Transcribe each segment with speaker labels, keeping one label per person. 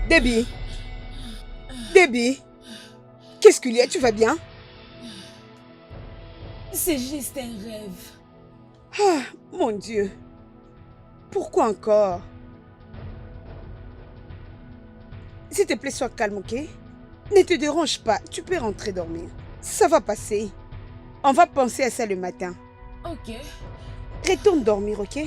Speaker 1: Debbie, Debbie, qu'est-ce qu'il y a? Tu vas bien?
Speaker 2: C'est juste un rêve.
Speaker 1: Ah, mon Dieu. Pourquoi encore? S'il te plaît, sois calme, ok? Ne te dérange pas, tu peux rentrer dormir. Ça va passer. On va penser à ça le matin.
Speaker 2: Ok.
Speaker 1: Retourne dormir, ok?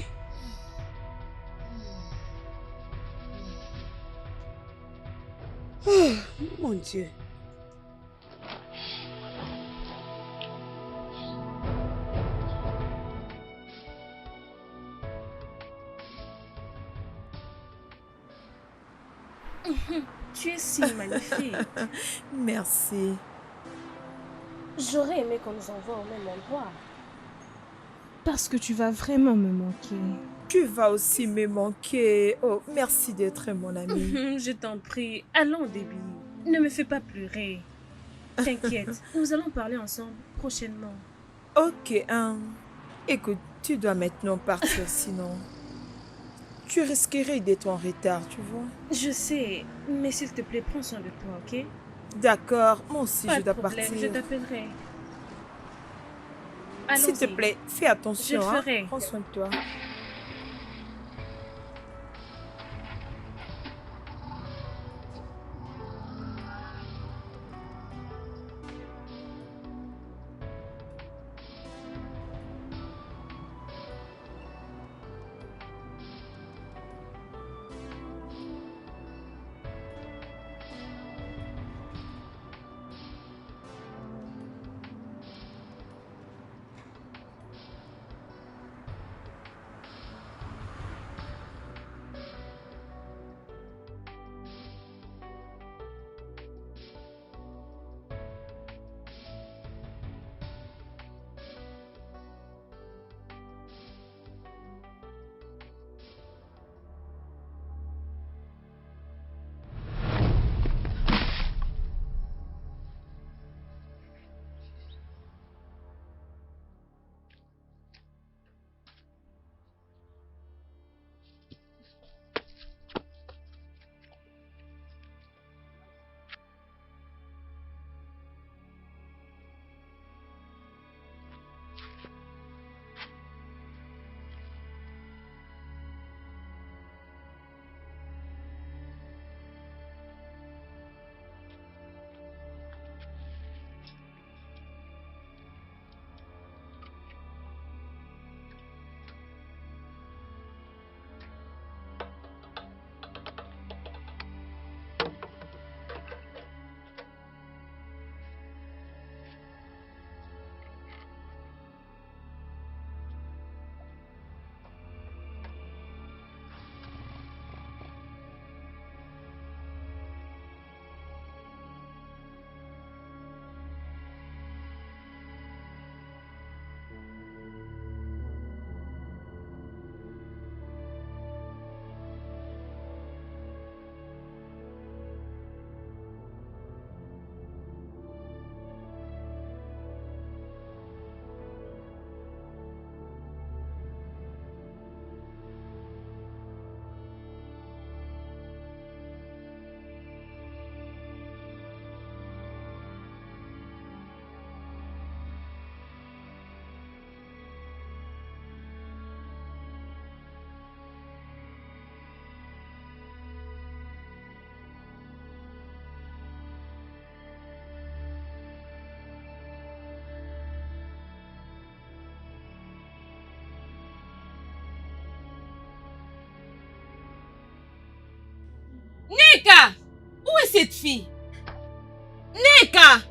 Speaker 1: Oh, mon Dieu.
Speaker 2: Tu es si magnifique.
Speaker 3: Merci.
Speaker 2: J'aurais aimé qu'on nous envoie au même endroit. Parce que tu vas vraiment me manquer.
Speaker 3: Tu vas aussi me manquer. Oh, merci d'être mon ami.
Speaker 2: Je t'en prie, allons Debbie. Ne me fais pas pleurer. T'inquiète, nous allons parler ensemble prochainement.
Speaker 3: Ok, écoute, tu dois maintenant partir sinon tu risquerais d'être en retard, tu vois.
Speaker 2: Je sais, mais s'il te plaît, prends soin de toi, ok?
Speaker 3: D'accord, moi aussi
Speaker 2: Pas
Speaker 3: je
Speaker 2: de
Speaker 3: dois
Speaker 2: problème,
Speaker 3: partir.
Speaker 2: je t'appellerai.
Speaker 3: S'il te
Speaker 2: Allons-y.
Speaker 3: plaît, fais attention,
Speaker 2: Je le ferai.
Speaker 3: Prends soin de toi.
Speaker 2: Neka! Où est cette fille? Neka!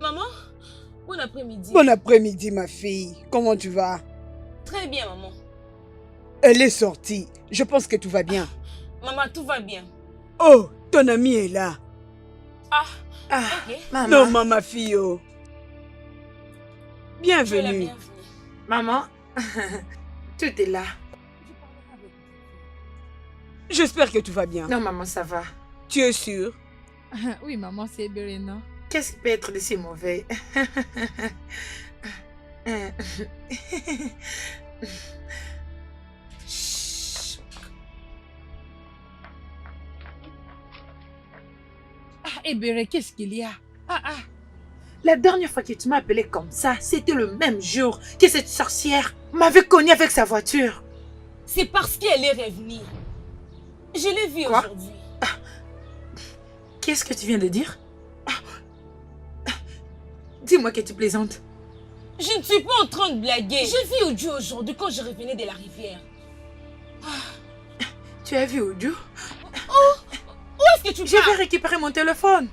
Speaker 2: Maman, bon après-midi.
Speaker 1: Bon après-midi, ma fille. Comment tu vas?
Speaker 2: Très bien, maman.
Speaker 1: Elle est sortie. Je pense que tout va bien.
Speaker 2: Maman, tout va bien.
Speaker 1: Oh, ton ami est là.
Speaker 2: Ah, ok.
Speaker 3: Maman.
Speaker 1: Non, ma fille. Oh.
Speaker 2: Tu es la
Speaker 1: Bienvenue.
Speaker 2: bienvenue.
Speaker 3: Maman, tout est là.
Speaker 1: J'espère que tout va bien.
Speaker 3: Non, maman, ça va.
Speaker 1: Tu es sûre?
Speaker 4: Oui, maman, c'est Berena.
Speaker 3: Qu'est-ce qui peut être de si mauvais?
Speaker 4: Hein. Chut.
Speaker 5: Ah, Ebere, qu'est-ce qu'il y a?
Speaker 4: La dernière fois que tu m'as appelé comme ça, c'était le même jour que cette sorcière m'avait cogné avec sa voiture.
Speaker 2: C'est parce qu'elle est revenue. Je l'ai vue
Speaker 4: Quoi?
Speaker 2: aujourd'hui.
Speaker 4: Qu'est-ce que tu viens de dire? Dis-moi que tu plaisantes.
Speaker 2: Je ne suis pas en train de blaguer. J'ai vu Ojo aujourd'hui quand je revenais de la rivière.
Speaker 4: Tu as vu Ojo?
Speaker 2: Où est-ce que tu
Speaker 4: Je
Speaker 2: vas?
Speaker 4: vais récupérer mon téléphone.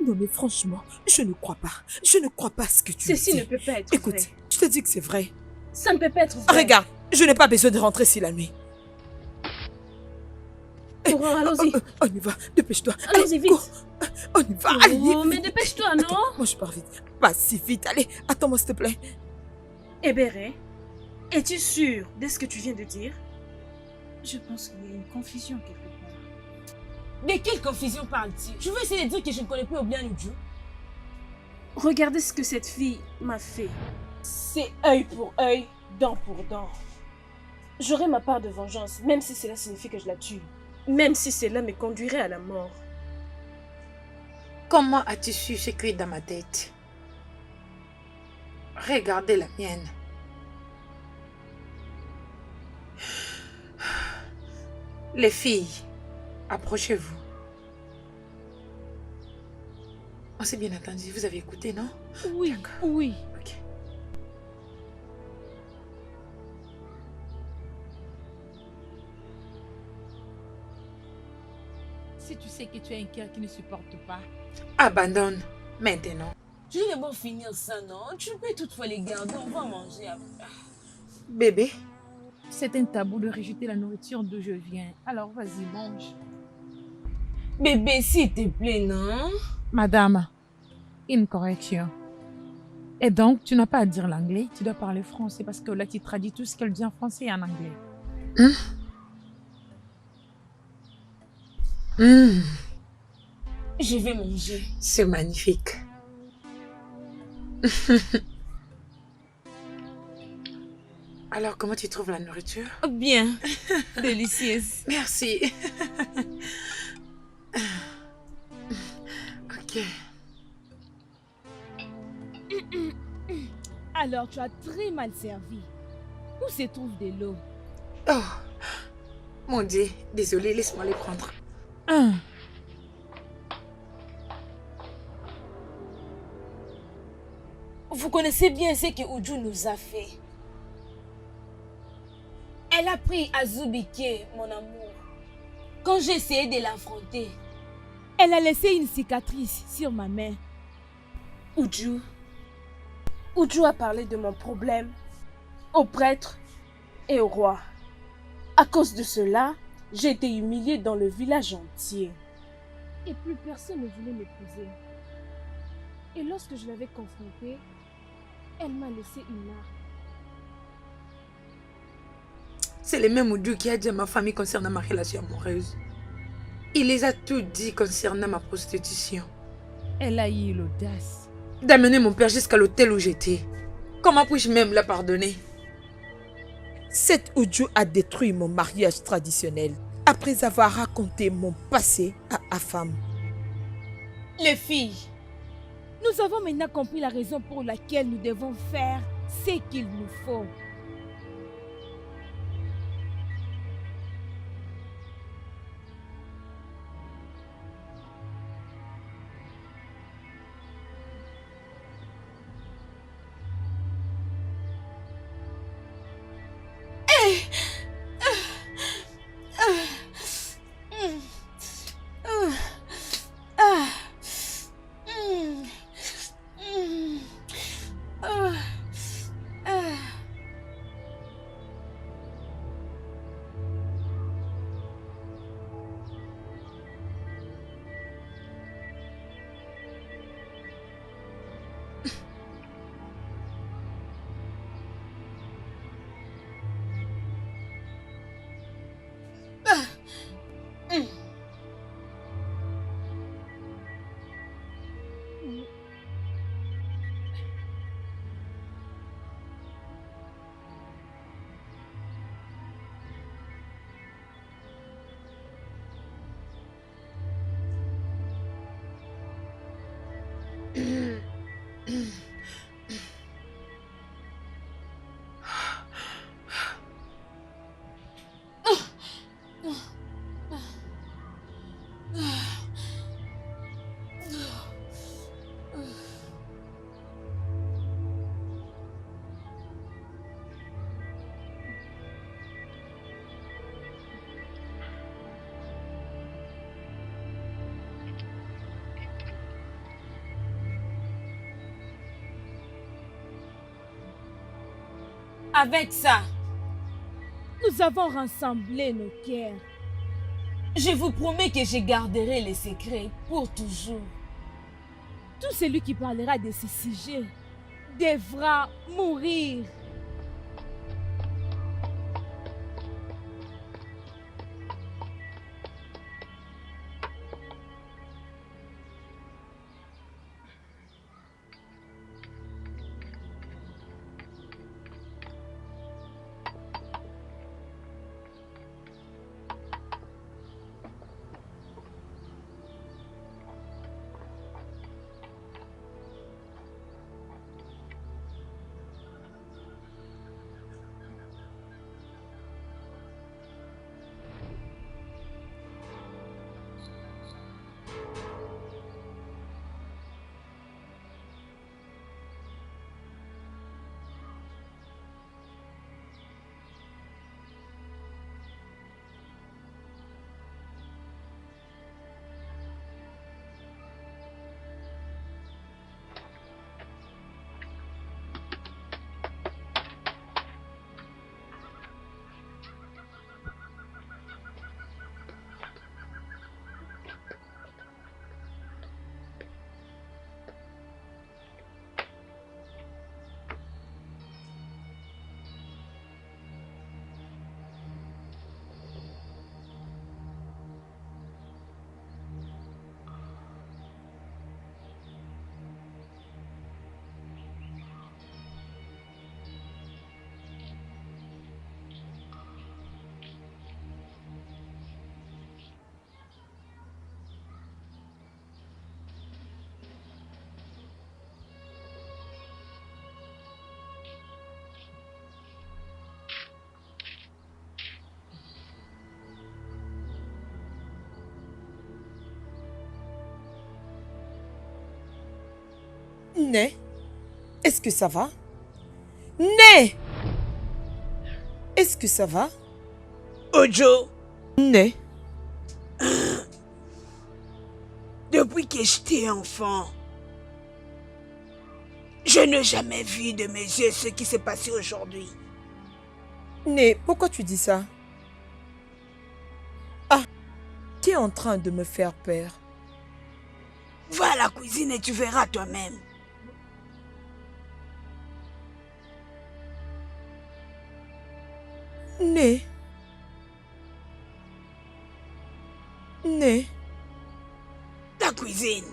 Speaker 3: Non mais franchement, je ne crois pas. Je ne crois pas ce que tu
Speaker 2: Ceci
Speaker 3: dis.
Speaker 2: ne peut pas être
Speaker 3: Écoute,
Speaker 2: vrai.
Speaker 3: je te dis que c'est vrai.
Speaker 2: Ça ne peut pas être vrai.
Speaker 3: Regarde, je n'ai pas besoin de rentrer si la nuit.
Speaker 2: Courons, allons-y.
Speaker 3: On y va, dépêche-toi.
Speaker 2: Allons-y, vite.
Speaker 3: Go. On y va, allez.
Speaker 2: Oh,
Speaker 3: vite,
Speaker 2: mais
Speaker 3: vite.
Speaker 2: dépêche-toi, non?
Speaker 3: Attends, moi je pars vite. Pas si vite, allez, attends-moi s'il te plaît.
Speaker 2: Ebere, es-tu sûr de ce que tu viens de dire? Je pense qu'il y a une confusion quelque part. De quelle confusion parles-tu? Je veux essayer de dire que je ne connais plus Obian Ojo. Regardez ce que cette fille m'a fait. C'est œil pour œil, dent pour dent. J'aurai ma part de vengeance, même si cela signifie que je la tue. Même si cela me conduirait à la mort.
Speaker 4: Comment as-tu su ce qui est dans ma tête? Regardez la mienne. Les filles, approchez-vous. On s'est bien entendu, vous avez écouté, non?
Speaker 5: Oui,
Speaker 4: D'accord.
Speaker 5: oui.
Speaker 4: Ok.
Speaker 5: Si tu sais que tu as un cœur qui ne supporte pas,
Speaker 4: Abandonne maintenant.
Speaker 2: Je vais d'abord finir ça, non? Tu peux toutefois les garder, on va manger après.
Speaker 4: Bébé,
Speaker 5: c'est un tabou de rejeter la nourriture d'où je viens. Alors vas-y, mange.
Speaker 2: Bébé, s'il te plaît, non?
Speaker 5: Madame, une correction. Et donc, tu n'as pas à dire l'anglais, tu dois parler français parce que là, tu traduis tout ce qu'elle dit en français et en anglais.
Speaker 2: Je vais manger.
Speaker 4: C'est magnifique. Alors, comment tu trouves la nourriture?
Speaker 2: Bien. Délicieuse.
Speaker 4: Merci. Ok.
Speaker 6: Alors tu as très mal servi. Où se trouve de l'eau?
Speaker 4: Oh, mon Dieu, désolé, laisse-moi les prendre.
Speaker 2: Vous connaissez bien ce que Ojo nous a fait. Elle a pris Azubike, mon amour. Quand j'ai essayé de l'affronter,
Speaker 6: Elle a laissé une cicatrice sur ma main.
Speaker 2: Ojo a parlé de mon problème au prêtre et au roi. À cause de cela, j'ai été humiliée dans le village entier.
Speaker 6: Et plus personne ne voulait m'épouser. Et lorsque je l'avais confrontée, elle m'a laissé une marque.
Speaker 4: C'est le même Oudou qui a dit à ma famille concernant ma relation amoureuse. Il les a tout dit concernant ma prostitution.
Speaker 5: Elle a eu l'audace.
Speaker 4: D'amener mon père jusqu'à l'hôtel où j'étais. Comment puis-je même la pardonner?
Speaker 3: Cet Ojo a détruit mon mariage traditionnel après avoir raconté mon passé à Afam.
Speaker 2: Les filles,
Speaker 6: Nous avons maintenant compris la raison pour laquelle nous devons faire ce qu'il nous faut.
Speaker 2: Avec ça,
Speaker 6: Nous avons rassemblé nos cœurs.
Speaker 2: je vous promets que je garderai les secrets pour toujours.
Speaker 6: Tout celui qui parlera de ce sujet devra mourir.
Speaker 3: Né, est-ce que ça va? Né, est-ce que ça va?
Speaker 1: Ojo,
Speaker 3: Né,
Speaker 1: depuis que j'étais enfant, je n'ai jamais vu de mes yeux ce qui s'est passé aujourd'hui.
Speaker 3: Né, pourquoi tu dis ça? Ah, tu es en train de me faire peur.
Speaker 1: Va à la cuisine et tu verras toi-même.
Speaker 3: Né, Né,
Speaker 1: La cuisine.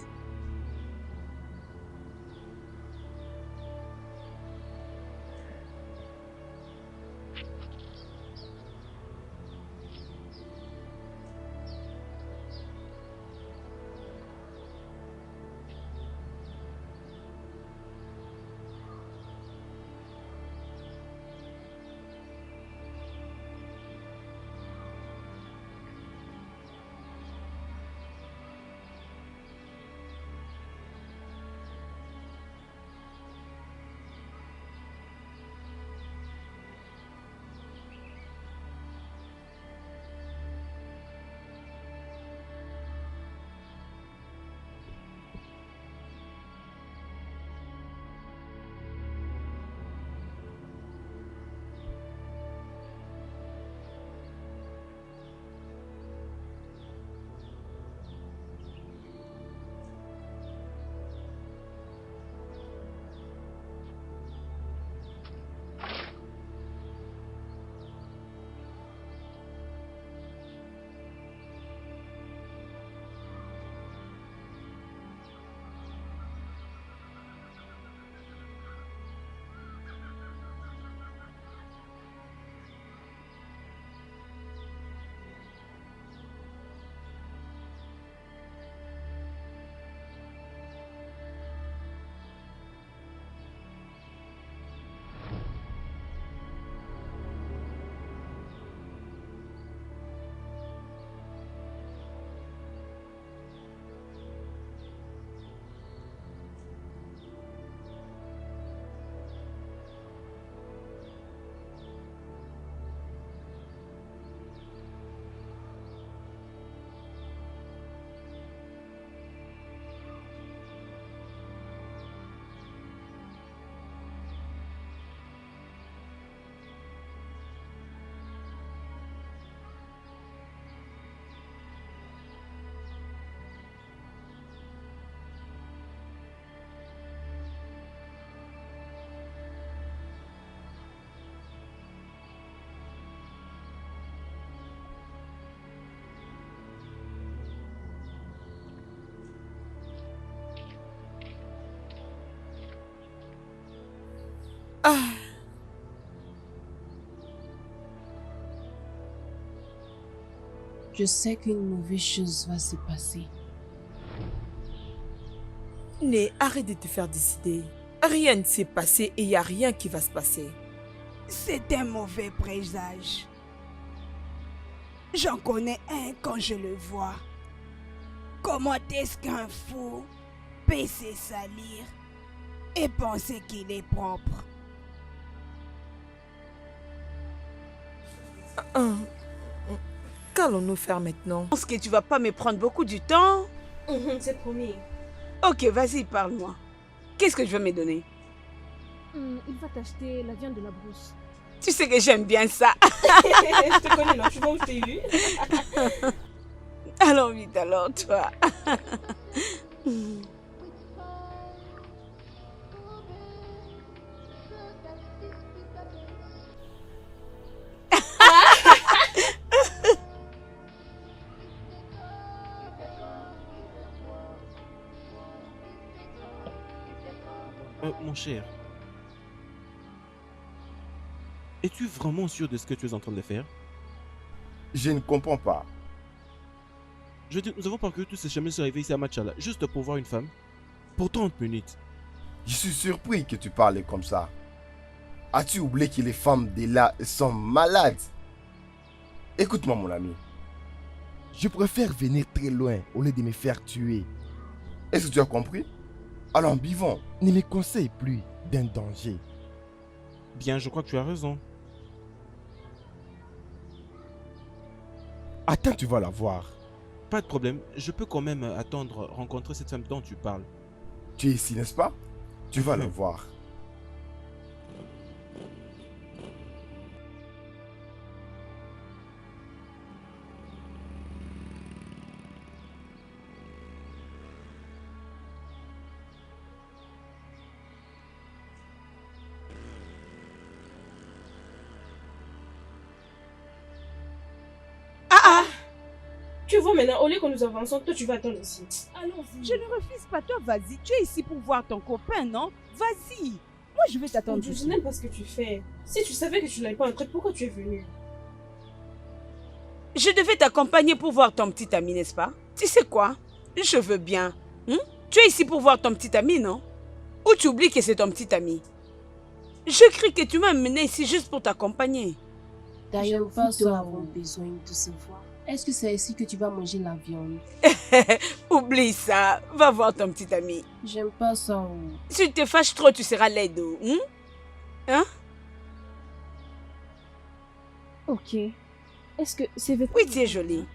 Speaker 3: Ah,
Speaker 6: Je sais qu'une mauvaise chose va se passer.
Speaker 3: Né, arrête de te faire décider. Rien ne s'est passé et il n'y a rien qui va se passer.
Speaker 1: C'est un mauvais présage. J'en connais un quand je le vois. Comment est-ce qu'un fou peut se salir et penser qu'il est propre?
Speaker 3: Ah, qu'allons-nous faire maintenant?
Speaker 1: Je pense que tu vas pas me prendre beaucoup du temps.
Speaker 2: C'est promis.
Speaker 1: Ok, vas-y, parle-moi. Qu'est-ce que je vais me donner?
Speaker 6: Il va t'acheter la viande de la brousse.
Speaker 1: Tu sais que j'aime bien ça.
Speaker 2: Je te connais là, tu vois où je t'ai eu.
Speaker 1: Alors vite, alors toi.
Speaker 7: Mon cher, es-tu vraiment sûr de ce que tu es en train de faire?
Speaker 8: Je ne comprends pas.
Speaker 7: Je veux dire, nous avons parcouru tous ces chemins sur arriver ici à Machala, juste pour voir une femme. Pour 30 minutes.
Speaker 8: Je suis surpris que tu parles comme ça. As-tu oublié que les femmes de là sont malades? Écoute-moi mon ami. Je préfère venir très loin au lieu de me faire tuer. Est-ce que tu as compris? Alors vivons, ne me conseille plus d'un danger.
Speaker 7: Bien, je crois que tu as raison.
Speaker 8: Attends, tu vas la voir.
Speaker 7: Pas de problème, je peux quand même attendre rencontrer cette femme dont tu parles.
Speaker 8: Tu es ici, n'est-ce pas? Tu vas la voir.
Speaker 2: Tu vois maintenant, au lieu que nous avançons, toi tu vas attendre ici.
Speaker 6: Allons-y.
Speaker 1: Je ne refuse pas, toi vas-y. Tu es ici pour voir ton copain, non? Vas-y. Moi je vais t'attendre
Speaker 2: Je
Speaker 1: ici.
Speaker 2: n'aime pas ce que tu fais. Si tu savais que tu n'allais pas entrer, pourquoi tu es venu?
Speaker 1: Je devais t'accompagner pour voir ton petit ami, n'est-ce pas? Tu sais quoi? Je veux bien. Tu es ici pour voir ton petit ami, non? Ou tu oublies que c'est ton petit ami? Je crie que tu m'as amené ici juste pour t'accompagner.
Speaker 6: D'ailleurs, pas doit avoir besoin de se voir. Est-ce que c'est ici que tu vas manger la viande?
Speaker 1: Oublie ça. Va voir ton petit ami.
Speaker 6: J'aime pas ça.
Speaker 1: Si tu te fâches trop, tu seras laide. Hein?
Speaker 6: Ok. Est-ce que c'est vêtements?
Speaker 1: Oui, tu es jolie.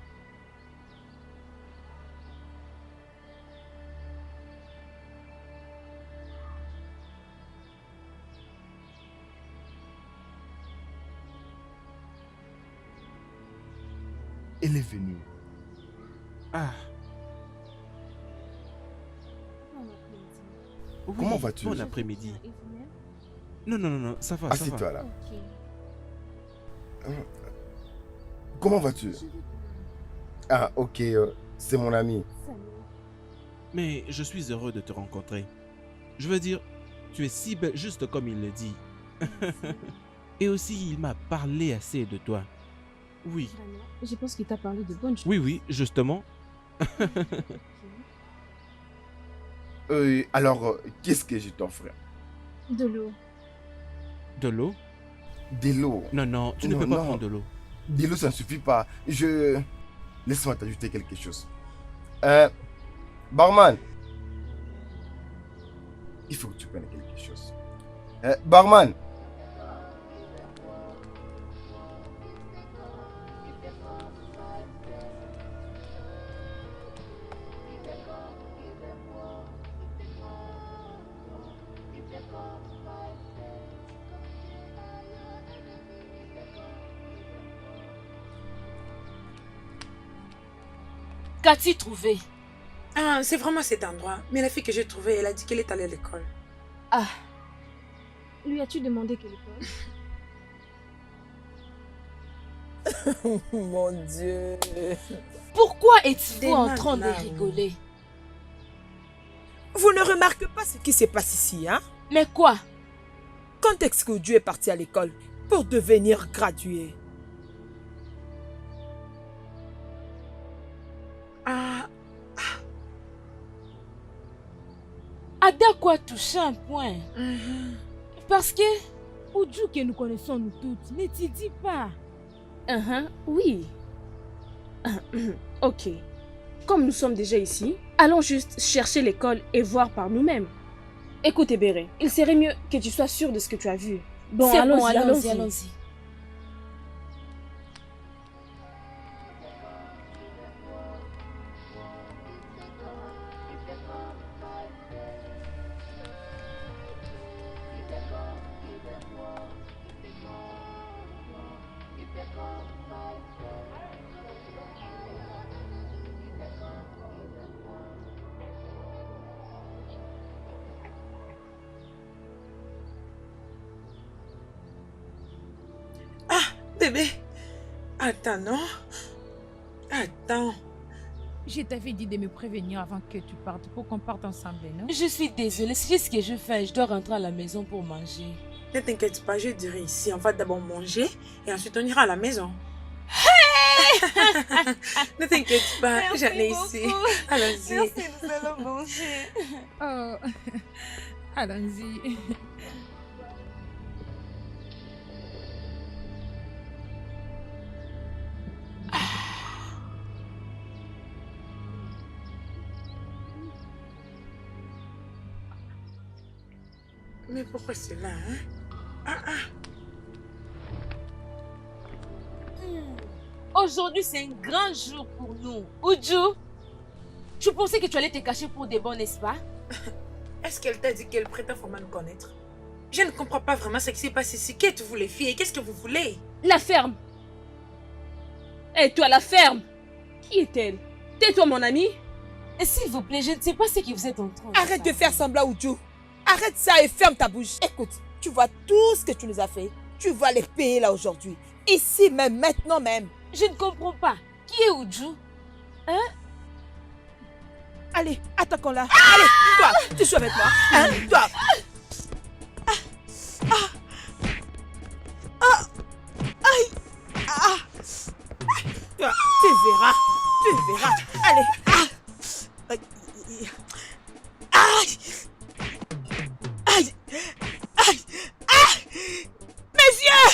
Speaker 8: Elle est venue.
Speaker 7: Ah, oui,
Speaker 8: Comment vas-tu?
Speaker 7: Bon après-midi.
Speaker 6: Et vous-même?
Speaker 7: Non, non, non, non, ça va, ça va.
Speaker 8: Assieds-toi là.
Speaker 6: Ok.
Speaker 8: Comment vas-tu?
Speaker 6: Je vais bien.
Speaker 8: Ah, ok, c'est mon ami.
Speaker 6: Salut.
Speaker 7: Mais je suis heureux de te rencontrer. Je veux dire, tu es si belle juste comme il le dit. Et aussi, il m'a parlé assez de toi. Oui,
Speaker 6: Vraiment, je pense qu'il t'a parlé de bonnes choses.
Speaker 7: oui, oui, justement.
Speaker 6: Ok.
Speaker 8: Alors, qu'est-ce que je t'offre?
Speaker 6: De l'eau.
Speaker 7: De l'eau?
Speaker 8: De l'eau.
Speaker 7: Non, non, tu ne
Speaker 8: Non,
Speaker 7: peux pas
Speaker 8: non.
Speaker 7: prendre de l'eau.
Speaker 8: De l'eau, ça ne suffit pas. Laisse-moi t'ajouter quelque chose. Barman. Il faut que tu prennes quelque chose. Barman.
Speaker 2: Qu'as-tu trouvé?
Speaker 4: Ah, c'est vraiment cet endroit. Mais la fille que j'ai trouvée, elle a dit qu'elle est allée à l'école.
Speaker 6: Ah. Lui as-tu demandé quelle école?
Speaker 3: Mon Dieu.
Speaker 2: Pourquoi es-tu
Speaker 4: Des
Speaker 2: en train de
Speaker 4: mains, là,
Speaker 2: rigoler?
Speaker 3: Vous ne remarquez pas ce qui se passe ici, hein?
Speaker 2: Mais quoi?
Speaker 3: Quand est-ce que Dieu est parti à l'école pour devenir gradué?
Speaker 2: Ada quoi toucher un point. Parce que Oudjou que nous connaissons nous toutes, ne t'y dis pas. Oui. Ok. Comme nous sommes déjà ici, allons juste chercher l'école et voir par nous-mêmes. Écoute Ebere, il serait mieux que tu sois sûr de ce que tu as vu. Bon, allons-y.
Speaker 4: Bébé, attends, non? Attends.
Speaker 5: Je t'avais dit de me prévenir avant que tu partes pour qu'on parte ensemble, non?
Speaker 2: Je suis désolée, c'est juste ce que je fais. Je dois rentrer à la maison pour manger.
Speaker 4: Ne t'inquiète pas, je dirai ici. On va d'abord manger et ensuite on ira à la maison. Ne t'inquiète pas, j'en ai ici. Allons-y.
Speaker 2: Merci, nous allons manger.
Speaker 5: Oh, allons-y.
Speaker 4: Mais pourquoi c'est là, hein?
Speaker 2: Aujourd'hui, c'est un grand jour pour nous. Oudjou, tu pensais que tu allais te cacher pour des bons, n'est-ce pas?
Speaker 4: Est-ce qu'elle t'a dit qu'elle prétend vraiment nous connaître? Je ne comprends pas vraiment ce qui s'est passé ici. Qu'êtes-vous les filles? Qu'est-ce que vous voulez?
Speaker 2: La ferme. Et toi, la ferme. Qui est-elle? Tais-toi, mon ami. Et s'il vous plaît, je ne sais pas ce que vous êtes en train de
Speaker 3: Arrête de faire semblant, Oudjou. Arrête ça et ferme ta bouche. Écoute, tu vois tout ce que tu nous as fait. Tu vas les payer là aujourd'hui. Ici même, maintenant même.
Speaker 2: Je ne comprends pas. Qui est Oudjou? Hein?
Speaker 3: Allez, attaquons-la. Allez, toi, tu joues avec moi. Hein, toi. Toi, tu verras. Tu verras. Allez. Aïe. Aïe. Aïe. Aïe. Mes yeux.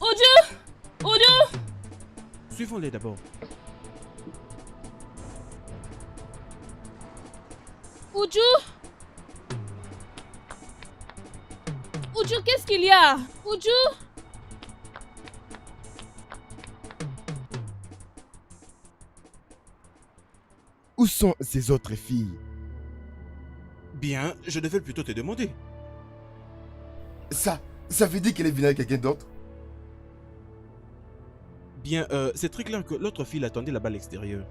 Speaker 2: Oudjou!
Speaker 7: Suivons-les d'abord.
Speaker 2: Oudjou, qu'est-ce qu'il y a? Oudjou?
Speaker 8: Où sont ces autres filles?
Speaker 7: Bien, je devais plutôt te demander.
Speaker 8: Ça veut dire qu'elle est venue avec quelqu'un d'autre?
Speaker 7: Bien, c'est très clair que l'autre fille l'attendait là-bas à l'extérieur.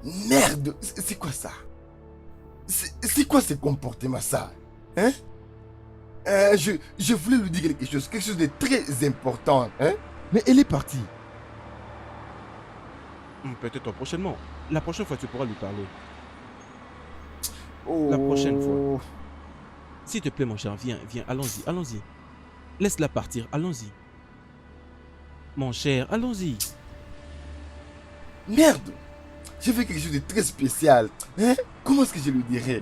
Speaker 8: Merde, c'est quoi ça? C'est quoi ce comportement ça? Hein? Je voulais lui dire quelque chose de très important, hein? Mais elle est partie.
Speaker 7: Peut-être prochainement. La prochaine fois, tu pourras lui parler.
Speaker 8: Oh.
Speaker 7: La prochaine fois. S'il te plaît, mon cher, viens, allons-y. Laisse-la partir, allons-y. Mon cher, allons-y.
Speaker 8: Merde! J'ai fait quelque chose de très spécial. Hein? Comment est-ce que je lui dirais?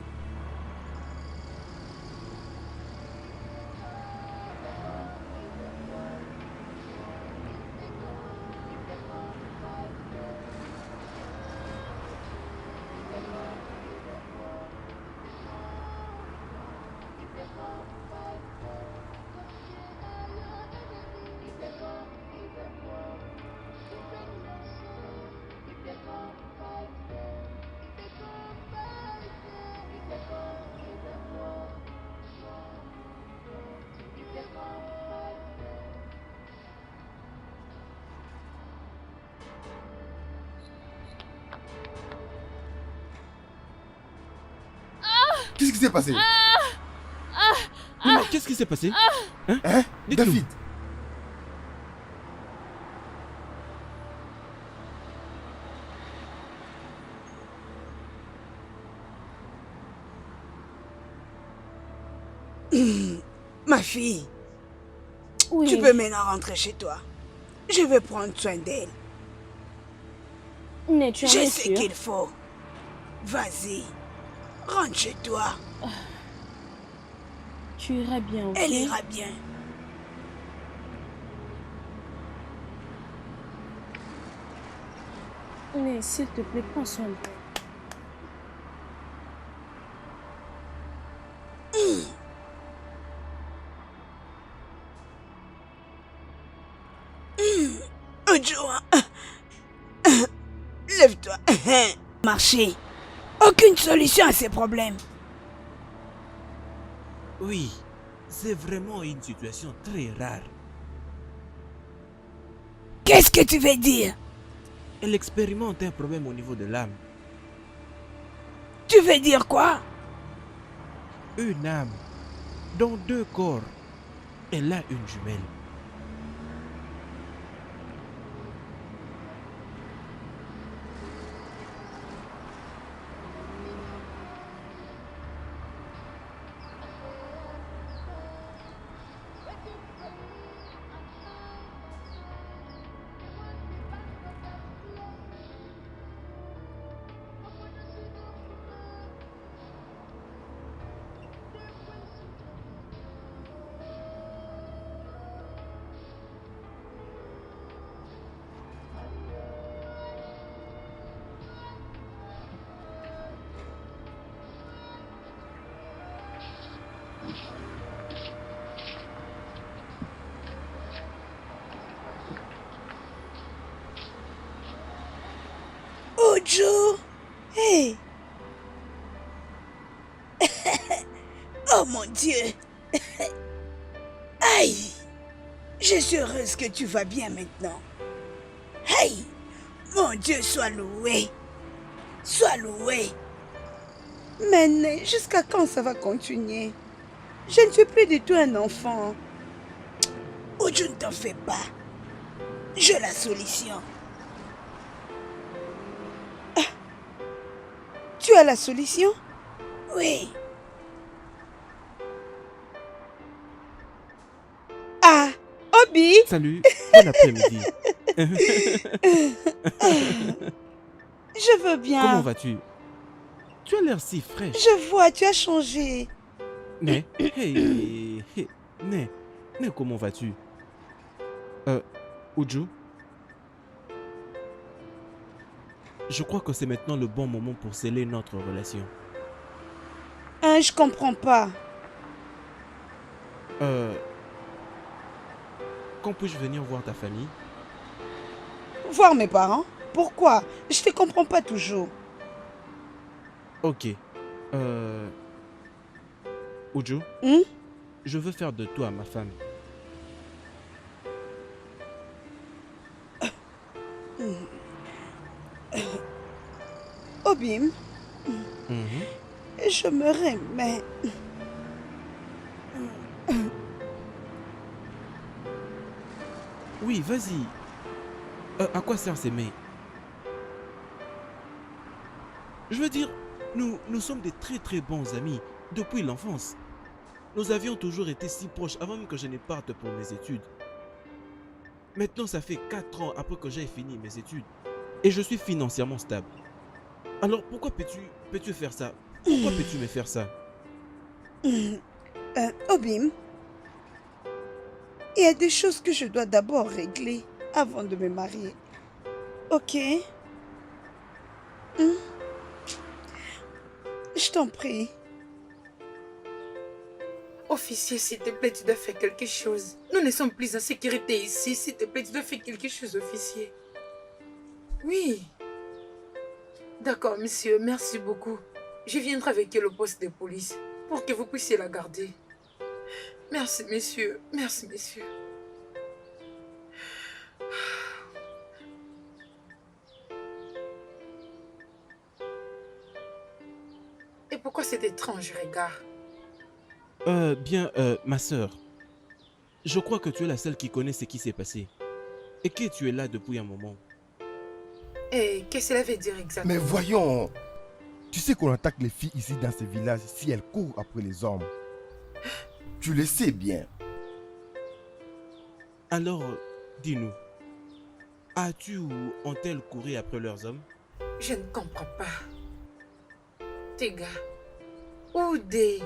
Speaker 8: Qu'est-ce qui s'est passé?
Speaker 7: Qu'est-ce qui s'est passé?
Speaker 8: Hein?
Speaker 7: Dites-nous.
Speaker 8: David,
Speaker 1: Ma fille,
Speaker 6: Oui.
Speaker 1: tu peux maintenant rentrer chez toi. Je vais prendre soin d'elle.
Speaker 6: Mais tu en
Speaker 1: Je
Speaker 6: es
Speaker 1: sais
Speaker 6: sûre?
Speaker 1: qu'il faut. Vas-y, rentre chez toi.
Speaker 6: Tu iras bien, ok?
Speaker 1: Elle ira bien.
Speaker 6: Mais s'il te plaît, prends soin de toi.
Speaker 1: Ojo, lève-toi. Marcher. Aucune solution à ces problèmes.
Speaker 7: Oui, c'est vraiment une situation très rare.
Speaker 1: Qu'est-ce que tu veux dire?
Speaker 7: Elle expérimente un problème au niveau de l'âme.
Speaker 1: Tu veux dire quoi?
Speaker 7: Une âme dans 2 corps. Elle a une jumelle.
Speaker 1: Ojo, hey. Oh mon Dieu. Aïe. Je suis heureuse que tu vas bien maintenant. Aïe. Mon Dieu, sois loué. Sois loué. Mais jusqu'à quand ça va continuer? Je ne suis plus du tout un enfant. Ojo, ne t'en fais pas. J'ai la solution. Ah. Tu as la solution? Oui. Ah, Obi.
Speaker 7: Salut, bon après-midi.
Speaker 1: Je veux bien.
Speaker 7: Comment vas-tu? Tu as l'air si fraîche.
Speaker 1: Je vois, tu as changé.
Speaker 7: Né, hey, hey, Né, comment vas-tu? Uju, je crois que c'est maintenant le bon moment pour sceller notre relation.
Speaker 1: Hein, je comprends pas.
Speaker 7: Quand puis-je venir voir ta famille?
Speaker 1: Voir mes parents? Pourquoi? Je te comprends pas toujours.
Speaker 7: Ok. Uju,
Speaker 1: Hein?
Speaker 7: je veux faire de toi ma femme.
Speaker 1: Obim,
Speaker 7: Mhm.
Speaker 1: je me remets.
Speaker 7: Oui, vas-y. À quoi sert s'aimer? Je veux dire, nous sommes des très bons amis depuis l'enfance. Nous avions toujours été si proches avant même que je ne parte pour mes études. Maintenant, ça fait 4 ans après que j'ai fini mes études. Et je suis financièrement stable. Alors pourquoi peux-tu faire ça? Pourquoi peux-tu me faire ça?
Speaker 1: Obim, il y a des choses que je dois d'abord régler avant de me marier. Ok? Je t'en prie.
Speaker 4: Officier, s'il te plaît, tu dois faire quelque chose. Nous ne sommes plus en sécurité ici. S'il te plaît, tu dois faire quelque chose, officier. Oui. D'accord, monsieur, merci beaucoup. Je viendrai avec elle au poste de police pour que vous puissiez la garder. Merci, monsieur. Merci, monsieur. Et pourquoi cet étrange regard?
Speaker 7: Ma sœur, je crois que tu es la seule qui connaît ce qui s'est passé. Et que tu es là depuis un moment.
Speaker 4: Et qu'est-ce que cela veut dire exactement?
Speaker 8: Mais voyons, tu sais qu'on attaque les filles ici dans ce village si elles courent après les hommes. Tu le sais bien.
Speaker 7: Alors, dis-nous, as-tu ou ont-elles couru après leurs hommes?
Speaker 4: Je ne comprends pas. Tes gars, où des...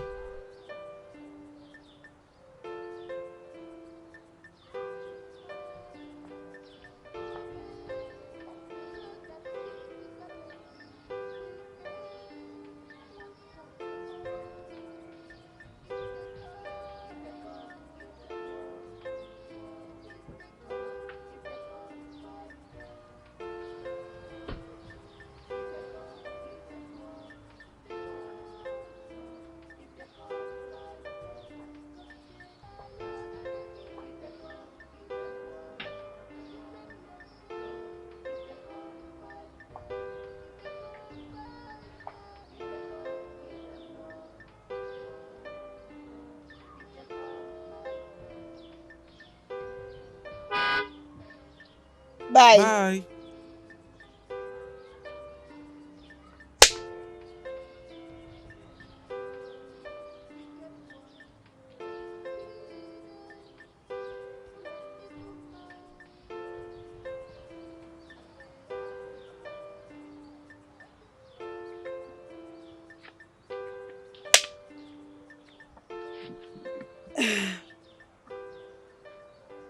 Speaker 3: Bye.
Speaker 7: Bye.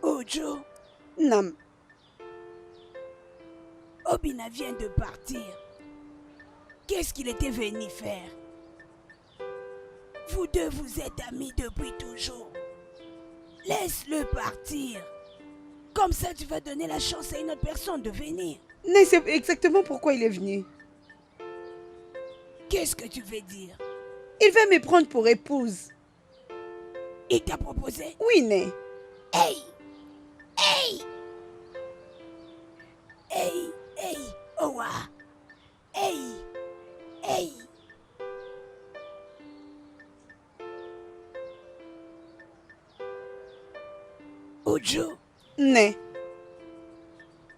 Speaker 1: Ojo, Nam. Obina vient de partir. Qu'est-ce qu'il était venu faire? Vous deux, vous êtes amis depuis toujours. Laisse-le partir. Comme ça, tu vas donner la chance à une autre personne de venir.
Speaker 3: Mais c'est exactement pourquoi il est venu.
Speaker 1: Qu'est-ce que tu veux dire?
Speaker 3: Il va me prendre pour épouse.
Speaker 1: Il t'a proposé?
Speaker 3: Oui, né.
Speaker 1: Hey! Hey! Hey! Hey! Owa! Hey! Hey! Ojo,
Speaker 3: Né.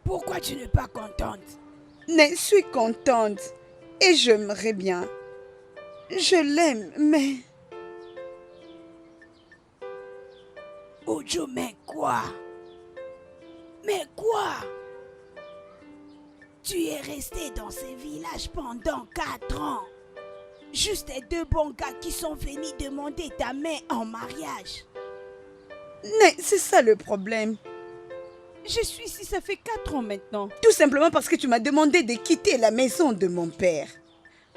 Speaker 1: pourquoi tu n'es pas contente?
Speaker 3: Né, je suis contente. Et j'aimerais bien. Je l'aime, mais...
Speaker 1: Ojo, mais quoi? Mais quoi? Tu es resté dans ce village pendant 4 ans. Juste les 2 bons gars qui sont venus demander ta main en mariage.
Speaker 3: Né, c'est ça le problème.
Speaker 1: Je suis ici, ça fait 4 ans maintenant.
Speaker 3: Tout simplement parce que tu m'as demandé de quitter la maison de mon père.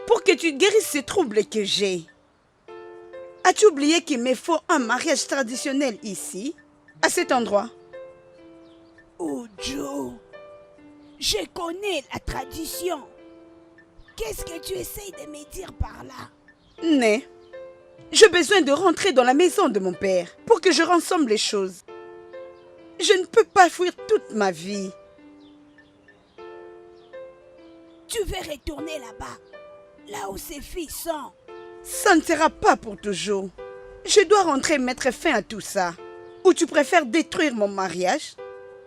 Speaker 3: Pour que tu guérisses ces troubles que j'ai. As-tu oublié qu'il me faut un mariage traditionnel ici, à cet endroit?
Speaker 1: Ojo, je connais la tradition. Qu'est-ce que tu essayes de me dire par là?
Speaker 3: Né, j'ai besoin de rentrer dans la maison de mon père pour que je rassemble les choses. Je ne peux pas fuir toute ma vie.
Speaker 1: Tu veux retourner là-bas, là où ces filles sont.
Speaker 3: Ça ne sera pas pour toujours. Je dois rentrer et mettre fin à tout ça. Ou tu préfères détruire mon mariage?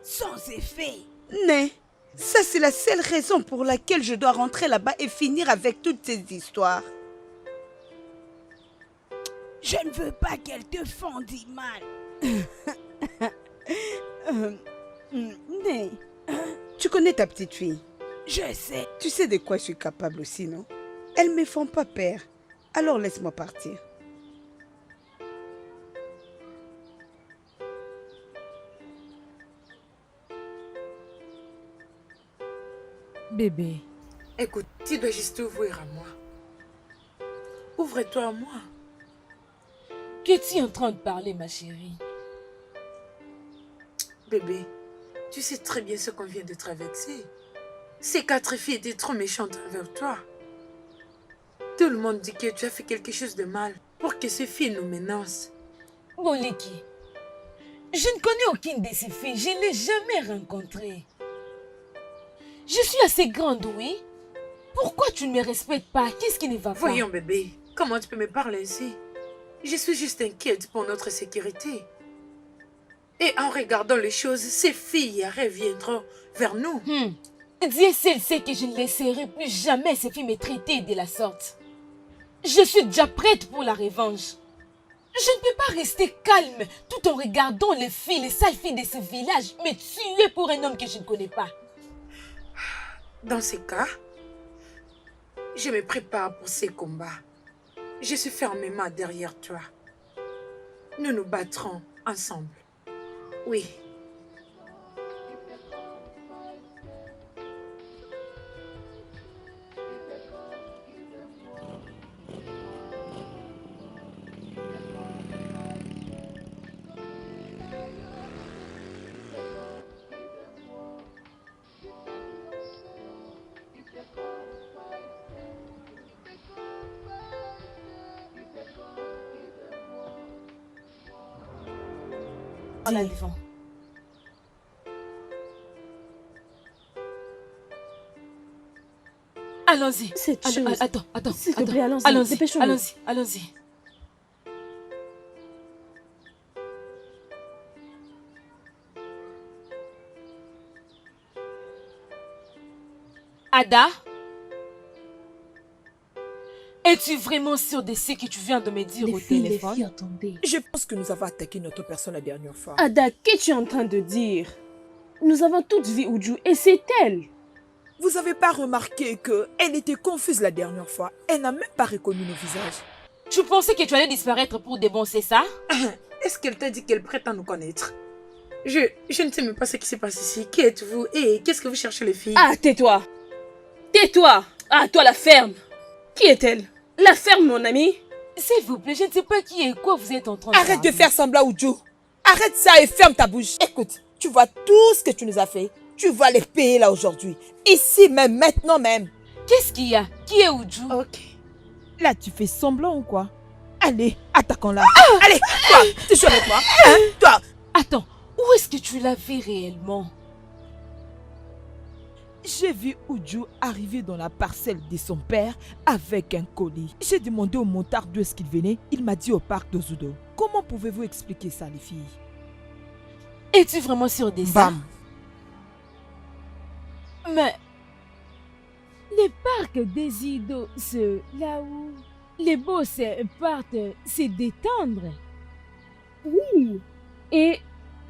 Speaker 1: Sans effet.
Speaker 3: Né, ça c'est la seule raison pour laquelle je dois rentrer là-bas et finir avec toutes ces histoires.
Speaker 1: Je ne veux pas qu'elle te fendit mal.
Speaker 3: Né, tu connais ta petite fille.
Speaker 1: Je sais.
Speaker 3: Tu sais de quoi je suis capable aussi, non? Elles ne me font pas peur. Alors laisse-moi partir.
Speaker 5: Bébé,
Speaker 4: Écoute, tu dois juste t'ouvrir à moi. Ouvre-toi à moi.
Speaker 2: Qu'es-tu en train de parler, ma chérie?
Speaker 4: Bébé, tu sais très bien ce qu'on vient de traverser. Ces 4 filles étaient trop méchantes envers toi. Tout le monde dit que tu as fait quelque chose de mal pour que ces filles nous menacent.
Speaker 2: Boliki, je ne connais aucune de ces filles. Je ne l'ai jamais rencontrée. Je suis assez grande, oui. Pourquoi tu ne me respectes pas? Qu'est-ce qui ne va pas?
Speaker 4: Voyons, bébé, comment tu peux me parler ainsi? Je suis juste inquiète pour notre sécurité. Et en regardant les choses, ces filles reviendront vers nous.
Speaker 2: Dieu seul sait que je ne laisserai plus jamais ces filles me traiter de la sorte. Je suis déjà prête pour la revanche.
Speaker 9: Je ne peux pas rester calme tout en regardant les filles, les sales filles de ce village me tuer pour un homme que je ne connais pas.
Speaker 4: Dans ces cas, je me prépare pour ces combats. Je suis fermement derrière toi. Nous nous battrons ensemble. Oui.
Speaker 9: En avant. Allons-y.
Speaker 6: Cette chose.
Speaker 9: Attends.
Speaker 6: S'il te plaît, allons-y.
Speaker 9: Allons-y.
Speaker 6: Dépêchons-nous.
Speaker 9: Allons-y. Ada? Es-tu vraiment sûre de ce que tu viens de me dire au téléphone?
Speaker 6: Attendez.
Speaker 10: Je pense que nous avons attaqué notre personne la dernière fois.
Speaker 6: Ada, qu'es-tu en train de dire? Nous avons toutes vu Uju et c'est elle.
Speaker 10: Vous n'avez pas remarqué qu'elle était confuse la dernière fois. Elle n'a même pas reconnu nos visages.
Speaker 9: Tu pensais que tu allais disparaître pour de bon, c'est ça?
Speaker 4: Est-ce qu'elle t'a dit qu'elle prétend nous connaître? Je ne sais même pas ce qui se passe ici. Qui êtes-vous et qu'est-ce que vous cherchez les filles?
Speaker 6: Ah, tais-toi. Tais-toi. Ah, toi la ferme. Qui est-elle? La ferme, mon ami.
Speaker 9: S'il vous plaît, je ne sais pas qui et quoi vous êtes en train de
Speaker 10: Arrête de
Speaker 9: parler.
Speaker 10: faire semblant, Uju. Arrête ça et ferme ta bouche. Écoute, tu vois tout ce que tu nous as fait. Tu vas les payer là aujourd'hui. Ici même, maintenant même.
Speaker 9: Qu'est-ce qu'il y a? Qui est Uju?
Speaker 4: Ok.
Speaker 10: Là, tu fais semblant ou quoi? Allez, attaquons-la. Allez, toi, tu joues avec moi. Hein? Toi.
Speaker 9: Attends, où est-ce que tu l'as vu réellement?
Speaker 10: J'ai vu Uju arriver dans la parcelle de son père avec un colis. J'ai demandé au montard d'où est-ce qu'il venait. Il m'a dit au parc d'Ozudo. Comment pouvez-vous expliquer ça, les filles?
Speaker 9: Es-tu vraiment sûre de ça?
Speaker 10: Bam.
Speaker 9: Mais
Speaker 2: Le parc des idoles, c'est là où les boss partent se détendre.
Speaker 6: Oui. Et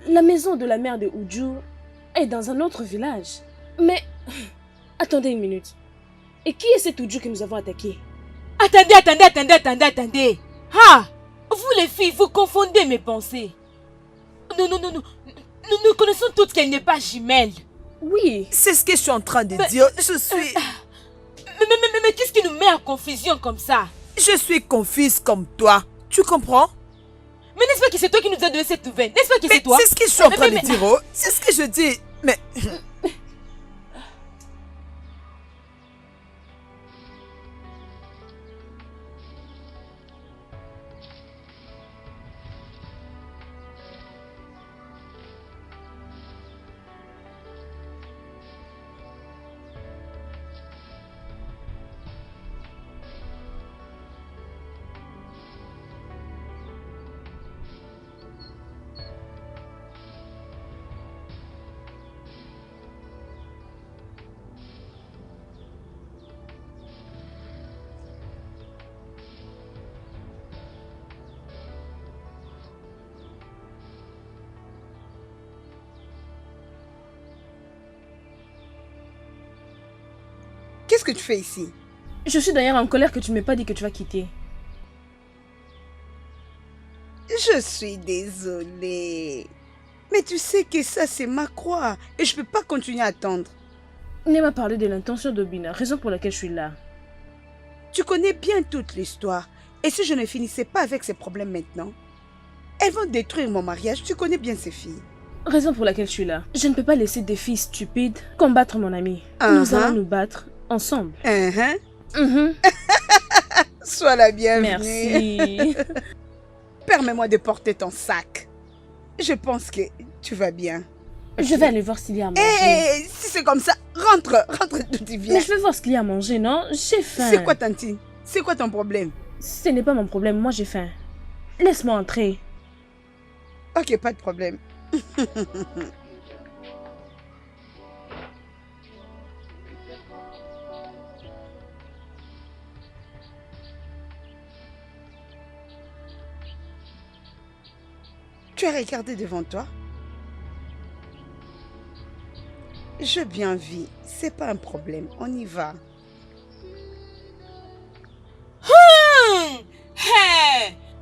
Speaker 6: la maison de la mère de Uju est dans un autre village. Mais attendez une minute. Et qui est cet Uju que nous avons attaqué?
Speaker 9: attendez. Ah! Vous les filles, vous confondez mes pensées. Nous connaissons toutes qu'elle n'est pas jumelle.
Speaker 6: Oui.
Speaker 10: C'est ce que je suis en train de dire. Je suis...
Speaker 9: Mais qu'est-ce qui nous met en confusion comme ça?
Speaker 10: Je suis confuse comme toi. Tu comprends?
Speaker 9: Mais n'est-ce pas que c'est toi qui nous as donné cette nouvelle? N'est-ce pas que
Speaker 10: Mais
Speaker 9: c'est toi?
Speaker 10: c'est ce que je suis en train
Speaker 9: mais-
Speaker 10: de dire. Oh. C'est ce que je dis. Mais...
Speaker 3: Qu'est-ce que tu fais ici?
Speaker 6: Je suis d'ailleurs en colère que tu ne m'aies pas dit que tu vas quitter.
Speaker 3: Je suis désolée. Mais tu sais que ça, c'est ma croix. Et je peux pas continuer à attendre.
Speaker 6: Ne m'a parlé de l'intention d'Obina, raison pour laquelle je suis là.
Speaker 3: Tu connais bien toute l'histoire. Et si je ne finissais pas avec ces problèmes maintenant, elles vont détruire mon mariage. Tu connais bien ces filles.
Speaker 6: Raison pour laquelle je suis là. Je ne peux pas laisser des filles stupides combattre mon ami. Nous allons nous battre ensemble. Mhm.
Speaker 3: Sois la bienvenue.
Speaker 6: Merci.
Speaker 3: Permets-moi de porter ton sac. Je pense que tu vas bien.
Speaker 6: Je vais aller voir s'il y a à manger.
Speaker 3: Hé, si c'est comme ça, rentre d'où tu viens.
Speaker 6: Mais je vais voir ce qu'il y a à manger, non? J'ai faim.
Speaker 3: C'est quoi, Tanti? C'est quoi ton problème?
Speaker 6: Ce n'est pas mon problème, moi j'ai faim. Laisse-moi entrer.
Speaker 3: Ok, pas de problème. Tu as regardé devant toi? Je bien vis, c'est pas un problème, on y va.
Speaker 9: Hey!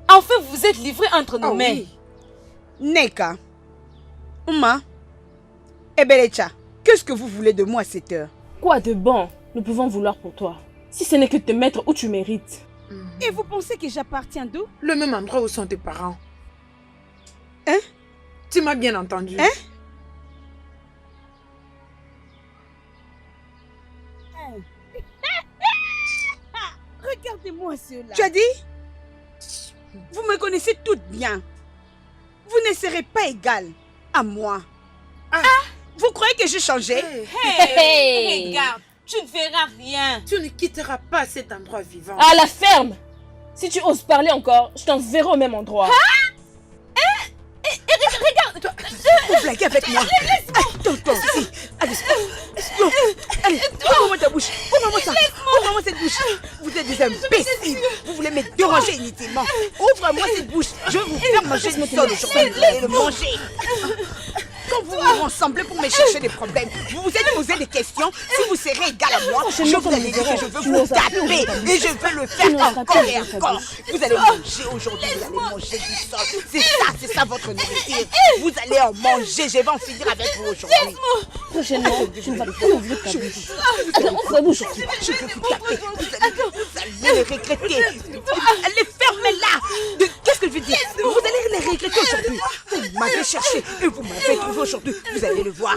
Speaker 9: Enfin, vous êtes livrés entre nos
Speaker 3: Oh
Speaker 9: mains.
Speaker 3: oui. Neka, Uma, Ebelecha, qu'est-ce que vous voulez de moi à cette heure?
Speaker 6: Quoi de bon nous pouvons vouloir pour toi? Si ce n'est que te mettre où tu mérites.
Speaker 3: Et vous pensez que j'appartiens d'où?
Speaker 4: Le même endroit où sont tes parents.
Speaker 3: Hein?
Speaker 4: Tu m'as bien entendu.
Speaker 3: Hein?
Speaker 10: Regardez-moi cela.
Speaker 3: Tu as dit? Vous me connaissez toutes bien. Vous ne serez pas égal à moi.
Speaker 4: Ah.
Speaker 3: Vous croyez que j'ai changé?
Speaker 9: Hey! Regarde, tu ne verras rien.
Speaker 4: Tu ne quitteras pas cet endroit vivant.
Speaker 6: À la ferme! Si tu oses parler encore, je t'enverrai au même endroit.
Speaker 3: Regarde! Vous blaguez avec moi. Toi aussi. Allez, allez, ouvre-moi ta bouche. Ouvre-moi ça. Ouvre-moi cette bouche. Vous êtes des imbéciles. Vous voulez me déranger inutilement. Ouvre-moi cette bouche. Je vais vous faire manger du sol aujourd'hui. Vous allez le manger. Quand vous vous rassemblez pour me chercher des problèmes, vous vous êtes posé des questions. Si vous serez égal à moi, je vous allez dire que je veux vous taper. Et je vais le faire encore et encore. Vous allez manger aujourd'hui. Vous allez manger du sol. C'est ça votre nourriture. Vous allez en manger. Je vais en finir avec vous aujourd'hui.
Speaker 6: Prochainement, tu ne vas plus ouvrir ta bouche. Attends, ouvre la bouche.
Speaker 3: Je vais vous taper. Vous allez le regretter. Allez, fermez-la. Qu'est-ce que je veux dire? Vous allez les regretter aujourd'hui. Vous m'avez cherché et vous m'avez trouvé aujourd'hui. Vous allez le voir.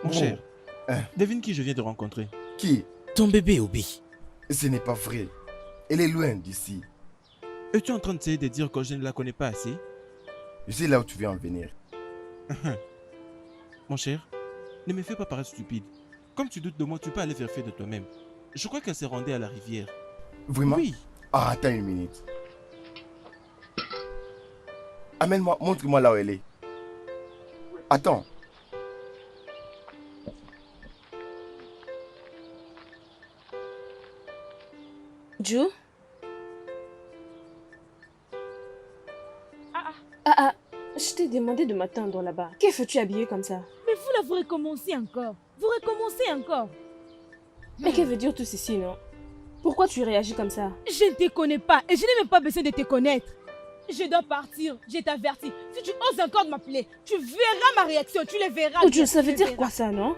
Speaker 7: Mon cher, devine qui je viens de rencontrer.
Speaker 8: Qui?
Speaker 11: Ton bébé Obi.
Speaker 8: Ce n'est pas vrai. Elle est loin d'ici.
Speaker 7: Es-tu en train d'essayer de dire que je ne la connais pas assez?
Speaker 8: Je sais là où tu veux en venir.
Speaker 7: Mon cher, ne me fais pas paraître stupide. Comme tu doutes de moi, tu peux aller vérifier de toi-même. Je crois qu'elle s'est rendue à la rivière.
Speaker 8: Vraiment?
Speaker 7: Oui.
Speaker 8: Ah, attends une minute. Amène-moi, montre-moi là où elle est. Attends.
Speaker 6: Ju? Je t'ai demandé de m'attendre là-bas. Que fais-tu habillée comme ça?
Speaker 2: Mais vous là, vous recommencez encore. Vous recommencez encore.
Speaker 6: Mais que veut dire tout ceci, non? Pourquoi tu réagis comme ça?
Speaker 2: Je ne te connais pas et je n'ai même pas besoin de te connaître. Je dois partir, je t'avertis. Si tu oses encore m'appeler, tu verras ma réaction, tu les verras.
Speaker 6: Dieu, ça veut dire quoi ça, non?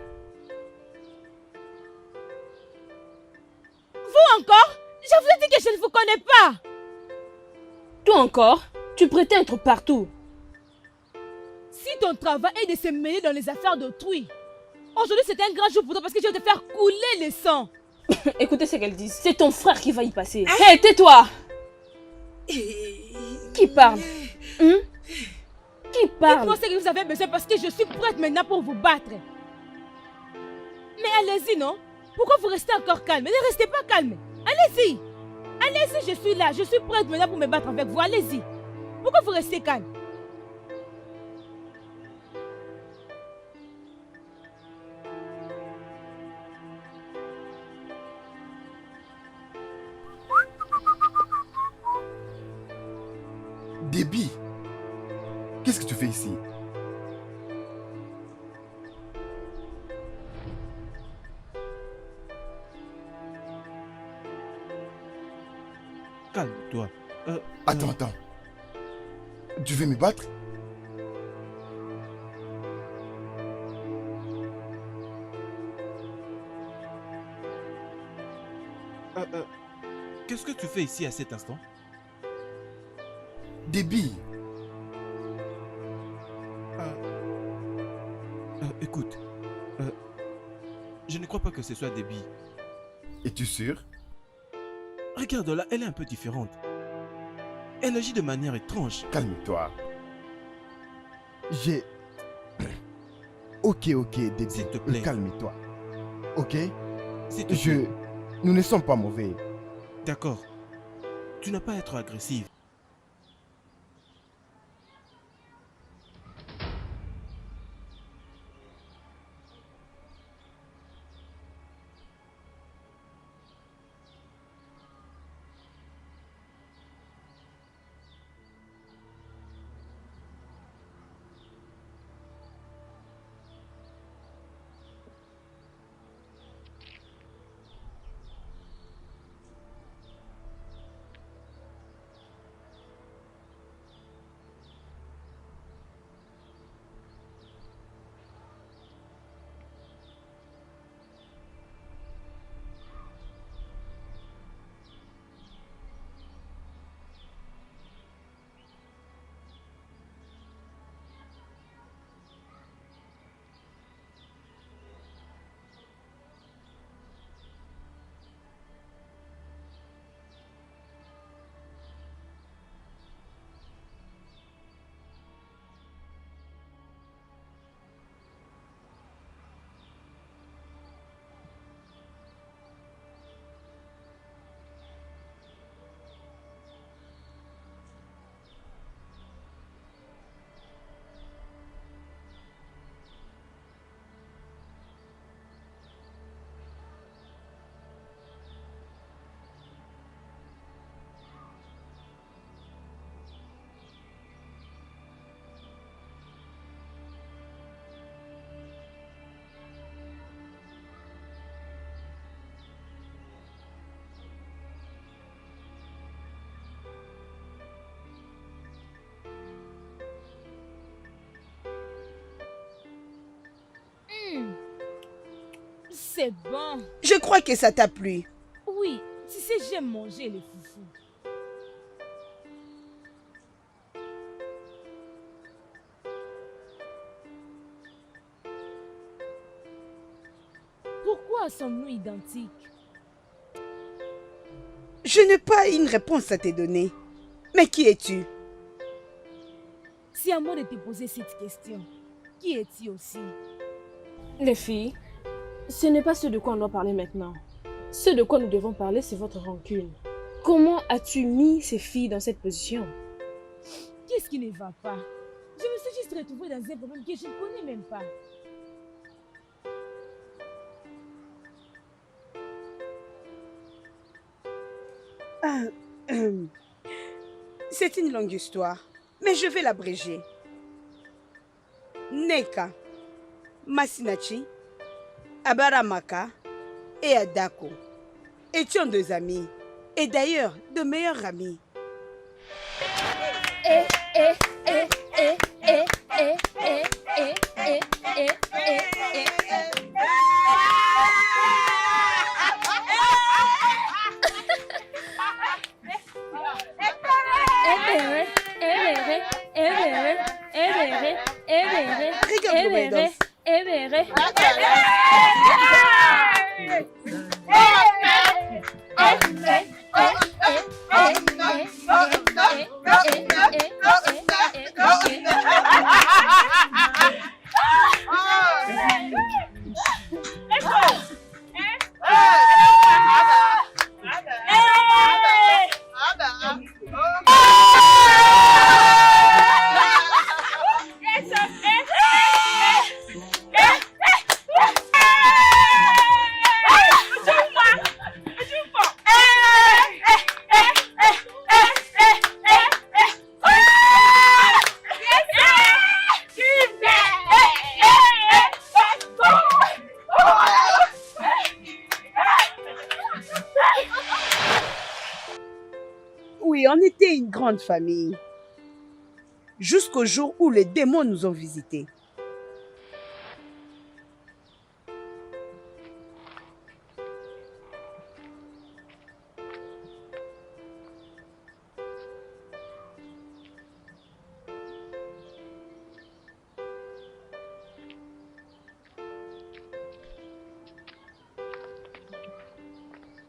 Speaker 2: Vous encore? Je vous ai dit que je ne vous connais pas.
Speaker 6: Toi encore, tu prétends être partout.
Speaker 2: Si ton travail est de se mêler dans les affaires d'autrui, aujourd'hui c'est un grand jour pour toi parce que je vais te faire couler le sang.
Speaker 6: Écoutez ce qu'elle dit. C'est ton frère qui va y passer. Hé, tais-toi. Qui parle? Qui parle?
Speaker 2: Dites-moi ce que vous avez besoin parce que je suis prête maintenant pour vous battre. Mais allez-y, non? Pourquoi vous restez encore calme? Ne restez pas calme. Allez-y. Allez-y, je suis là. Je suis prête maintenant pour me battre avec vous. Allez-y. Pourquoi vous restez calme?
Speaker 8: Déby, qu'est-ce que tu fais ici?
Speaker 7: Calme-toi.
Speaker 8: Attends. Tu veux me battre?
Speaker 7: Qu'est-ce que tu fais ici à cet instant?
Speaker 8: Déby.
Speaker 7: Écoute, je ne crois pas que ce soit Déby.
Speaker 8: Es-tu sûr?
Speaker 7: Regarde-la, elle est un peu différente. Elle agit de manière étrange.
Speaker 8: Calme-toi. J'ai... Ok, Déby.
Speaker 7: S'il te plaît.
Speaker 8: Calme-toi. Ok?
Speaker 7: S'il te plaît.
Speaker 8: Nous ne sommes pas mauvais.
Speaker 7: D'accord. Tu n'as pas à être agressive.
Speaker 2: C'est bon.
Speaker 3: Je crois que ça t'a plu.
Speaker 2: Oui, tu sais, j'aime manger les foufous. Pourquoi sommes-nous identiques?
Speaker 3: Je n'ai pas une réponse à te donner. Mais qui es-tu?
Speaker 2: C'est à moi de te poser cette question. Qui es-tu aussi?
Speaker 6: Les filles, ce n'est pas ce de quoi on doit parler maintenant. Ce de quoi nous devons parler, c'est votre rancune. Comment as-tu mis ces filles dans cette position?
Speaker 2: Qu'est-ce qui ne va pas? Je me suis juste retrouvée dans un problème que je ne connais même pas.
Speaker 3: C'est une longue histoire, mais je vais l'abréger. Neka, Masinachi, Abaramaka et Adako étions deux amis, et d'ailleurs de meilleurs amis. comment il danse.
Speaker 6: Ebere.
Speaker 3: Oui, on était une grande famille. Jusqu'au jour où les démons nous ont visités.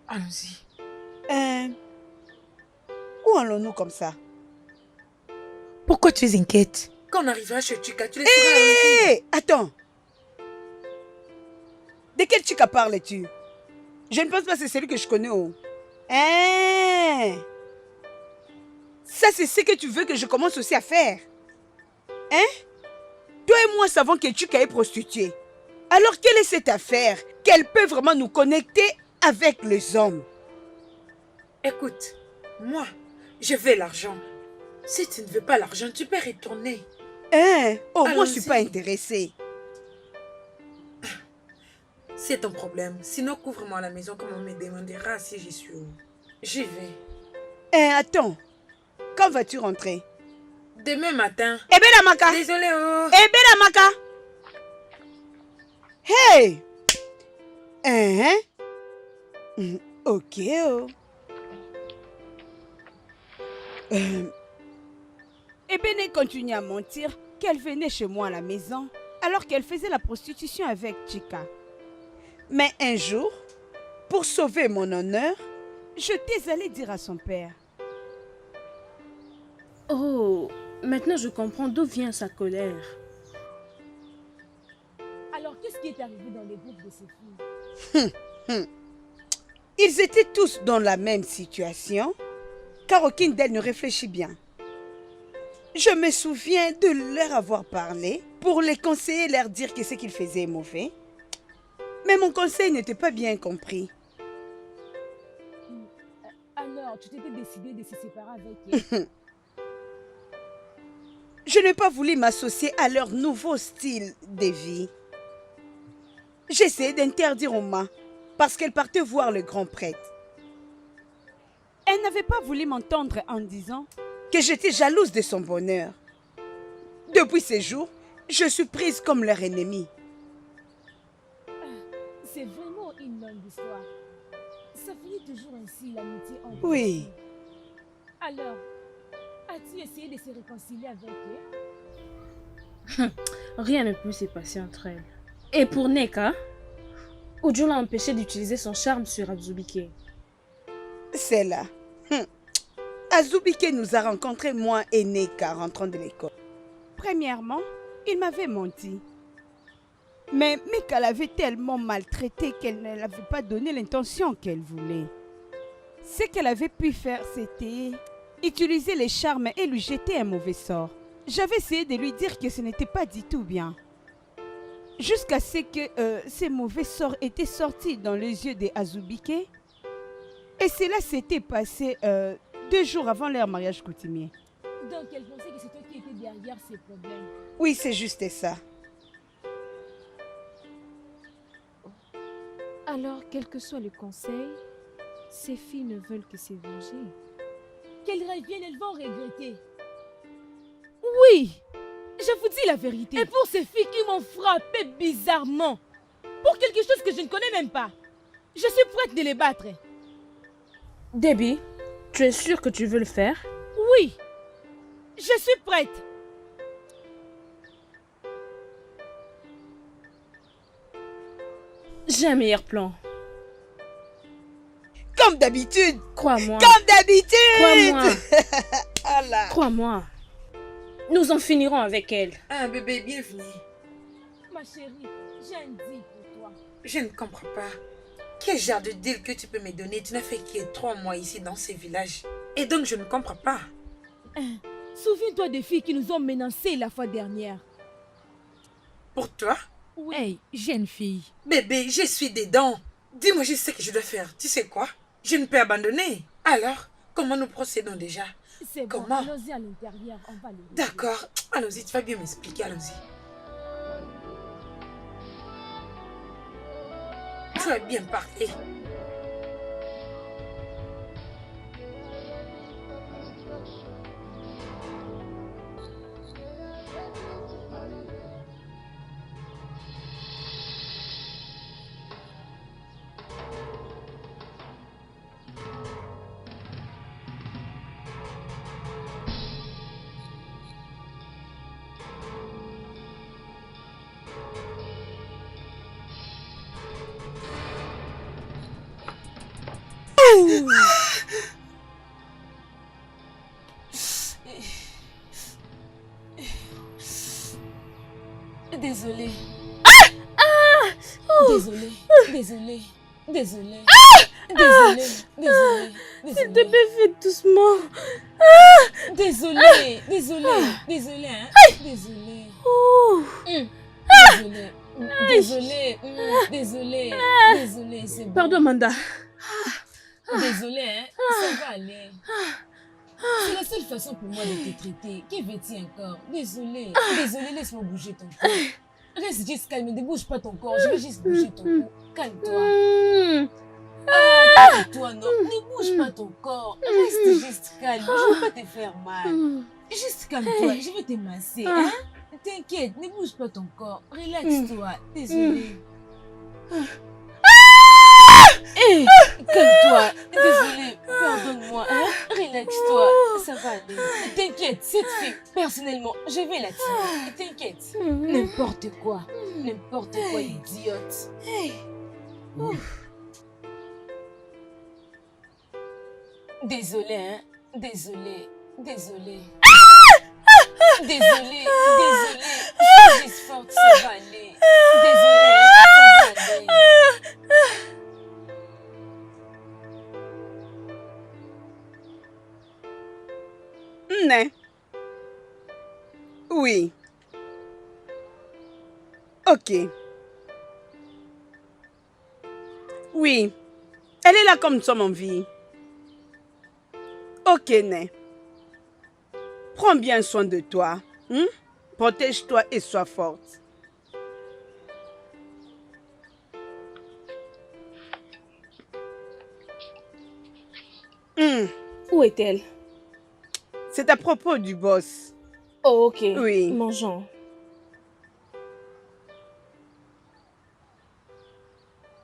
Speaker 4: Allons-y.
Speaker 3: Où allons-nous comme ça?
Speaker 4: Pourquoi tu es inquiète? Quand on arrivera chez Chika, tu les sauras.
Speaker 3: Hé, attends. De quel Chika parles-tu? Je ne pense pas que c'est celui que je connais. Oh. Hein? Ça, c'est ce que tu veux que je commence aussi à faire. Hein? Toi et moi savons que Chika est prostituée. Alors, quelle est cette affaire qu'elle peut vraiment nous connecter avec les hommes?
Speaker 4: Écoute, moi, je veux l'argent. Si tu ne veux pas l'argent, tu peux retourner.
Speaker 3: Hein? Oh, moi, je ne
Speaker 4: Allons-y.
Speaker 3: suis pas intéressée.
Speaker 4: C'est ton problème. Sinon, couvre-moi la maison comme on me demandera si j'y suis où. J'y vais.
Speaker 3: Hein, attends. Quand vas-tu rentrer?
Speaker 4: Demain matin.
Speaker 3: Eh bien, la maca.
Speaker 4: Désolée, oh.
Speaker 3: Eh bien, la maca. Hey! Hein? Ok, oh. Ebene continue à mentir qu'elle venait chez moi à la maison alors qu'elle faisait la prostitution avec Chika. Mais un jour, pour sauver mon honneur, je t'ai allé dire à son père.
Speaker 6: Oh, maintenant je comprends d'où vient sa colère.
Speaker 2: Alors, qu'est-ce qui est arrivé dans les groupes de ces filles?
Speaker 3: Ils étaient tous dans la même situation, car aucune d'elles ne réfléchit bien. Je me souviens de leur avoir parlé pour les conseiller, leur dire que ce qu'ils faisaient est mauvais. Mais mon conseil n'était pas bien compris.
Speaker 2: Alors, tu t'étais décidé de se séparer avec elle?
Speaker 3: Je n'ai pas voulu m'associer à leur nouveau style de vie. J'ai essayé d'interdire Oma parce qu'elle partait voir le grand prêtre. Elle n'avait pas voulu m'entendre en disant que j'étais jalouse de son bonheur. Depuis ces jours, je suis prise comme leur ennemie.
Speaker 2: C'est vraiment une longue histoire. Ça finit toujours ainsi, l'amitié entre
Speaker 3: Oui.
Speaker 2: les filles. Alors, as-tu essayé de se réconcilier avec eux?
Speaker 6: Rien ne peut se passer entre elles. Et pour Neka, Uju l'a empêché d'utiliser son charme sur Azubike.
Speaker 3: C'est là. Azubike nous a rencontrés, moi et Neka, rentrant de l'école. Premièrement, il m'avait menti. Mais Meka l'avait tellement maltraitée qu'elle ne l'avait pas donné l'intention qu'elle voulait. Ce qu'elle avait pu faire, c'était utiliser les charmes et lui jeter un mauvais sort. J'avais essayé de lui dire que ce n'était pas du tout bien. Jusqu'à ce que ces mauvais sorts étaient sortis dans les yeux de Azubike. Et cela s'était passé 2 jours avant leur mariage coutumier.
Speaker 2: Donc, elle pensait que c'est toi qui étais derrière ces problèmes.
Speaker 3: Oui, c'est juste ça.
Speaker 6: Alors, quel que soit le conseil, ces filles ne veulent que se venger.
Speaker 2: Qu'elles reviennent, elles vont regretter.
Speaker 10: Oui, je vous dis la vérité.
Speaker 2: Et pour ces filles qui m'ont frappé bizarrement, pour quelque chose que je ne connais même pas, je suis prête de les battre.
Speaker 6: Debbie, tu es sûre que tu veux le faire?
Speaker 2: Oui, je suis prête.
Speaker 6: J'ai un meilleur plan.
Speaker 3: Comme d'habitude.
Speaker 6: Crois-moi.
Speaker 3: Comme d'habitude.
Speaker 6: Crois-moi.
Speaker 3: Allah.
Speaker 6: Crois-moi. Nous en finirons avec elle.
Speaker 4: Ah, bébé, bienvenue.
Speaker 5: Ma chérie, j'ai un deal pour toi.
Speaker 4: Je ne comprends pas. Quel genre de deal que tu peux me donner? Tu n'as fait que 3 mois ici dans ce village. Et donc, je ne comprends pas.
Speaker 10: Souviens-toi des filles qui nous ont menacés la fois dernière.
Speaker 4: Pour toi?
Speaker 5: Hey, jeune fille.
Speaker 4: Bébé, je suis dedans. Dis-moi juste ce que je dois faire. Tu sais quoi? Je ne peux abandonner. Alors, comment nous procédons déjà?
Speaker 10: C'est bon,
Speaker 4: Comment?
Speaker 10: allons-y à l'intérieur, on va les...
Speaker 4: D'accord. Allons-y, tu vas bien m'expliquer. Allons-y. Tu as bien parlé.
Speaker 9: Désolée. Désolée. Désolée. Désolée. Désolée. Désolée.
Speaker 6: S'il te plaît, fais doucement.
Speaker 9: Désolée. Désolée. Désolée. Hein? Désolée. Désolée. Désolée. Désolée. Désolée. C'est bon.
Speaker 6: Pardon, Amanda.
Speaker 9: Désolée, hein? Ça va aller. C'est la seule façon pour moi de te traiter. Qui veux-tu encore? Désolée. Désolée, laisse-moi bouger ton cou. Reste juste calme, ne bouge pas ton corps. Je vais juste bouger ton cou. Calme-toi. Calme-toi, non. Ne bouge pas ton corps. Reste juste calme. Je ne veux pas te faire mal. Juste calme-toi. Je vais te masser. Hein? T'inquiète, ne bouge pas ton corps. Relaxe-toi. Désolée. Calme-toi. Désolée, pardonne-moi. Hein? Relaxe-toi. Ça va aller. T'inquiète, cette fille, personnellement, je vais la tuer. T'inquiète. N'importe quoi. N'importe quoi, idiote. Désolée, hein? Désolée. Désolée. Désolée. Désolée. Je suis juste forte, ça va aller. Désolée, hein? Ça va aller.
Speaker 3: Né. Oui. Ok. Oui. Elle est là comme nous sommes en vie. Ok, Né. Prends bien soin de toi. Hein? Protège-toi et sois forte.
Speaker 6: Où est-elle?
Speaker 3: C'est à propos du boss.
Speaker 6: Oh, ok.
Speaker 3: Oui.
Speaker 6: Mangeons.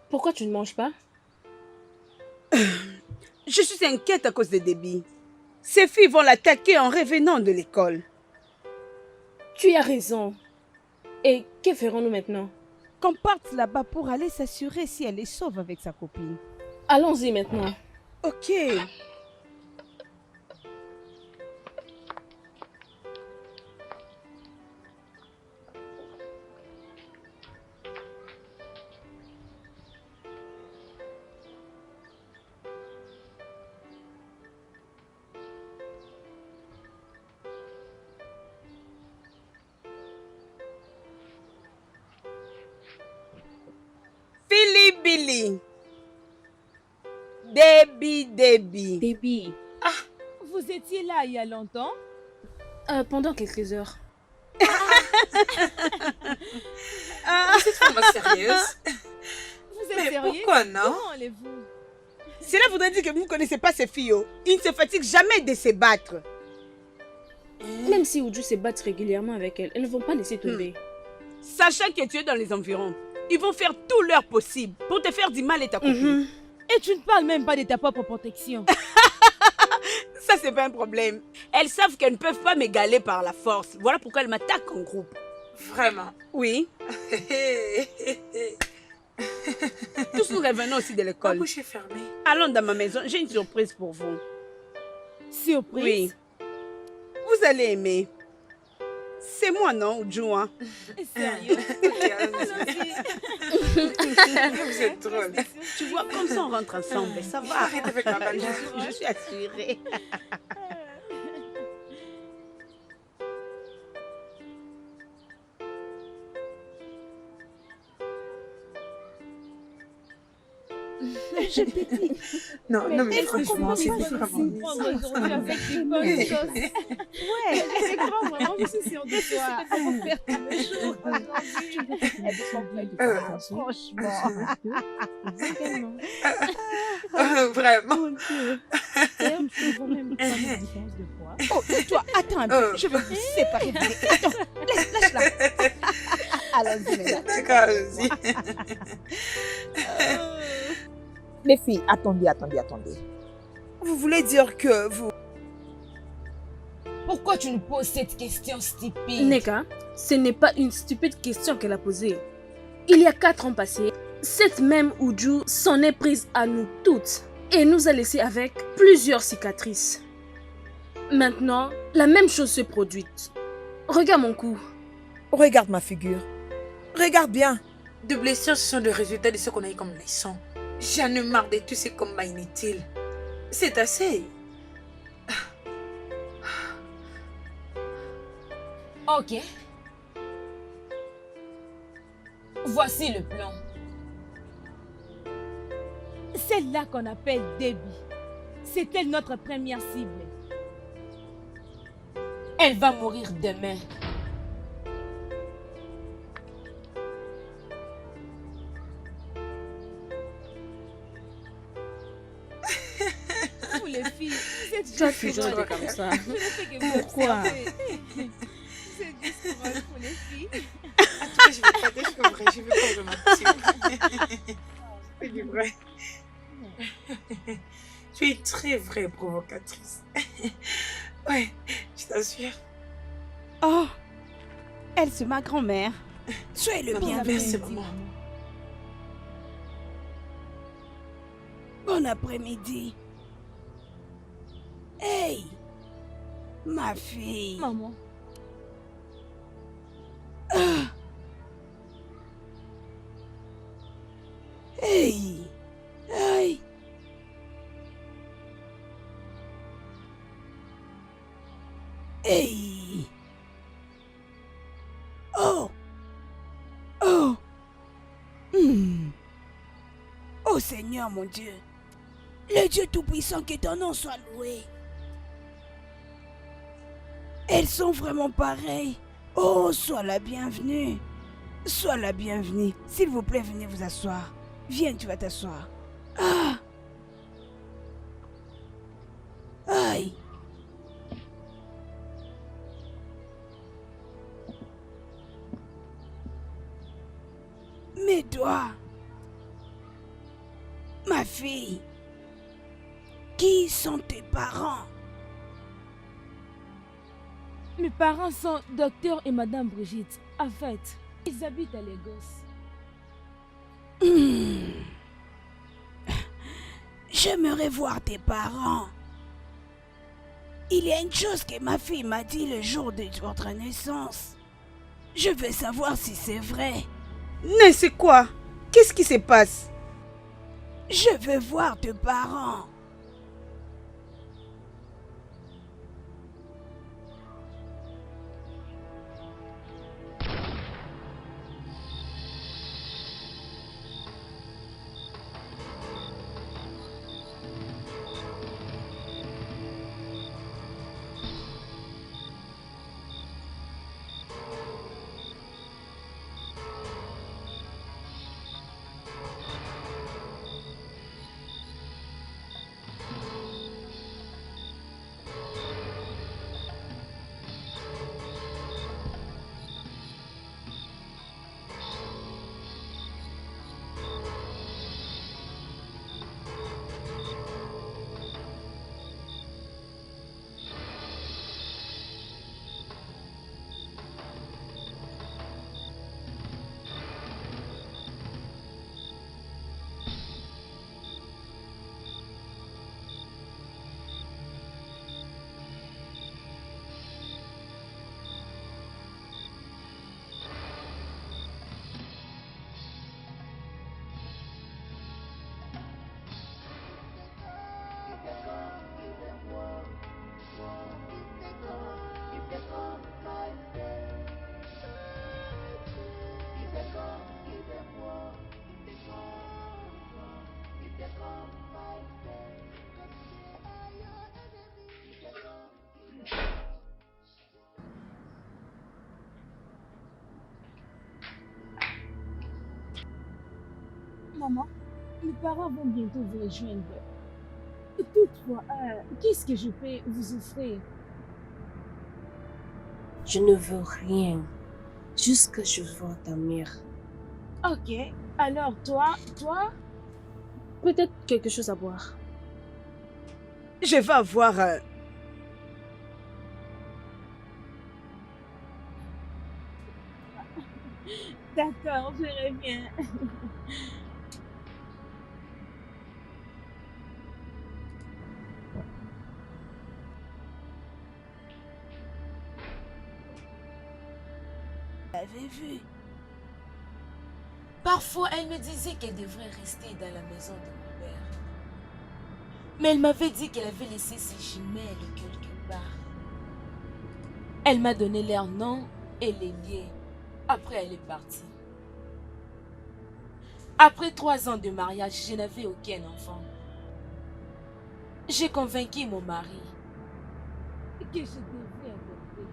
Speaker 6: Pourquoi tu ne manges pas?
Speaker 3: Je suis inquiète à cause des débits. Ces filles vont l'attaquer en revenant de l'école.
Speaker 6: Tu as raison. Et que ferons-nous maintenant?
Speaker 10: Qu'on parte là-bas pour aller s'assurer si elle est sauve avec sa copine.
Speaker 6: Allons-y maintenant.
Speaker 3: Ok. Billy. Debbie.
Speaker 6: Baby.
Speaker 10: Vous étiez là il y a longtemps?
Speaker 6: Pendant quelques heures.
Speaker 4: Cette femme est sérieuse.
Speaker 10: Vous êtes
Speaker 4: Mais
Speaker 10: sérieux?
Speaker 4: pourquoi non?
Speaker 10: Comment allez-vous?
Speaker 3: Cela voudrait dire que vous ne connaissez pas ces filles. Oh. Ils ne se fatiguent jamais de se battre.
Speaker 6: Même si Uju se battent régulièrement avec elle, elles ne vont pas laisser tomber.
Speaker 3: Sachant que tu es dans les environs, ils vont faire tout leur possible pour te faire du mal et ta copine.
Speaker 10: Et tu ne parles même pas de ta propre protection.
Speaker 3: Ça, c'est pas un problème. Elles savent qu'elles ne peuvent pas m'égaler par la force. Voilà pourquoi elles m'attaquent en groupe.
Speaker 4: Vraiment?
Speaker 3: Oui.
Speaker 1: Tous nous revenons aussi de
Speaker 4: Ma
Speaker 1: l'école.
Speaker 4: bouche est fermée.
Speaker 1: Allons dans ma maison, j'ai une surprise pour vous.
Speaker 10: Surprise.
Speaker 1: Oui. Vous allez aimer. C'est moi, non, Uju, hein?
Speaker 10: Sérieux?
Speaker 4: Ok, allons-y. Vous êtes drôle.
Speaker 1: Tu vois, comme ça on rentre ensemble, ça va.
Speaker 4: Arrête avec ma valise.
Speaker 1: Je suis assurée.
Speaker 4: Non, non, mais franchement, c'était vraiment...
Speaker 5: Aujourd'hui avec des bonnes choses. Ouais, c'est grand, vraiment, je suis sûre de toi. On va faire tout le jour. Franchement.
Speaker 4: Vraiment.
Speaker 6: D'ailleurs, tu vois même pas la différence de poids.
Speaker 3: Oh, toi, attends un peu. Je vais vous séparer. Attends, lâche-la. Allons-y, mesdames.
Speaker 4: D'accord, allons-y.
Speaker 10: Les filles, attendez. Vous voulez dire que vous...
Speaker 9: Pourquoi tu nous poses cette question stupide?
Speaker 6: Neka, ce n'est pas une stupide question qu'elle a posée. Il y a 4 ans passés, cette même Uju s'en est prise à nous toutes et nous a laissé avec plusieurs cicatrices. Maintenant, la même chose se produit. Regarde mon cou.
Speaker 10: Regarde ma figure. Regarde bien.
Speaker 4: De blessures, ce sont le résultat de ce qu'on a eu comme leçon. J'en ai marre de tous ces combats inutiles. C'est assez.
Speaker 9: Ok. Voici le plan.
Speaker 2: Celle-là qu'on appelle Debbie. C'est elle notre première cible.
Speaker 9: Elle va mourir demain.
Speaker 2: Vous les filles, vous êtes
Speaker 6: Tu as
Speaker 2: juste
Speaker 6: toujours
Speaker 2: drôles.
Speaker 6: été comme ça.
Speaker 2: Je ne fais que vous
Speaker 6: Pourquoi?
Speaker 2: observer. C'est juste drôle pour les filles.
Speaker 4: En tout cas, je vais pas découvrir. Je vais pas mentir. C'est du vrai. Tu es très vraie provocatrice. Ouais, je t'assure.
Speaker 3: Oh, elle, c'est ma grand-mère.
Speaker 10: Soyez le
Speaker 4: Maman,
Speaker 10: bienvenu.
Speaker 4: merci, maman.
Speaker 3: Bon après-midi. Hey, ma fille.
Speaker 2: Maman.
Speaker 3: Hey, hey. Hey. Oh. Oh. Oh Seigneur mon Dieu. Le Dieu Tout-Puissant, que ton nom soit loué. Elles sont vraiment pareilles. Oh, sois la bienvenue. Sois la bienvenue. S'il vous plaît, venez vous asseoir. Viens, tu vas t'asseoir. Ah. Aïe. Mes doigts. Ma fille. Qui sont tes parents?
Speaker 2: Mes parents sont docteur et madame Brigitte. En fait, ils habitent à Lagos.
Speaker 3: J'aimerais voir tes parents. Il y a une chose que ma fille m'a dit le jour de votre naissance. Je veux savoir si c'est vrai.
Speaker 1: Mais c'est quoi? Qu'est-ce qui se passe?
Speaker 3: Je veux voir tes parents.
Speaker 2: Maman, mes parents vont bientôt vous rejoindre. Toutefois, qu'est-ce que je peux vous offrir?
Speaker 6: Je ne veux rien. Juste que je vois ta mère.
Speaker 2: Ok, alors toi,
Speaker 6: Peut-être quelque chose à boire.
Speaker 3: Je vais avoir...
Speaker 2: d'accord, je reviens.
Speaker 3: J'avais vu.
Speaker 9: Parfois, elle me disait qu'elle devrait rester dans la maison de mon père. Mais elle m'avait dit qu'elle avait laissé ses jumelles quelque part. Elle m'a donné leur nom et les liés. Après, elle est partie. Après 3 ans de mariage, je n'avais aucun enfant. J'ai convaincu mon mari que je devrais adopter.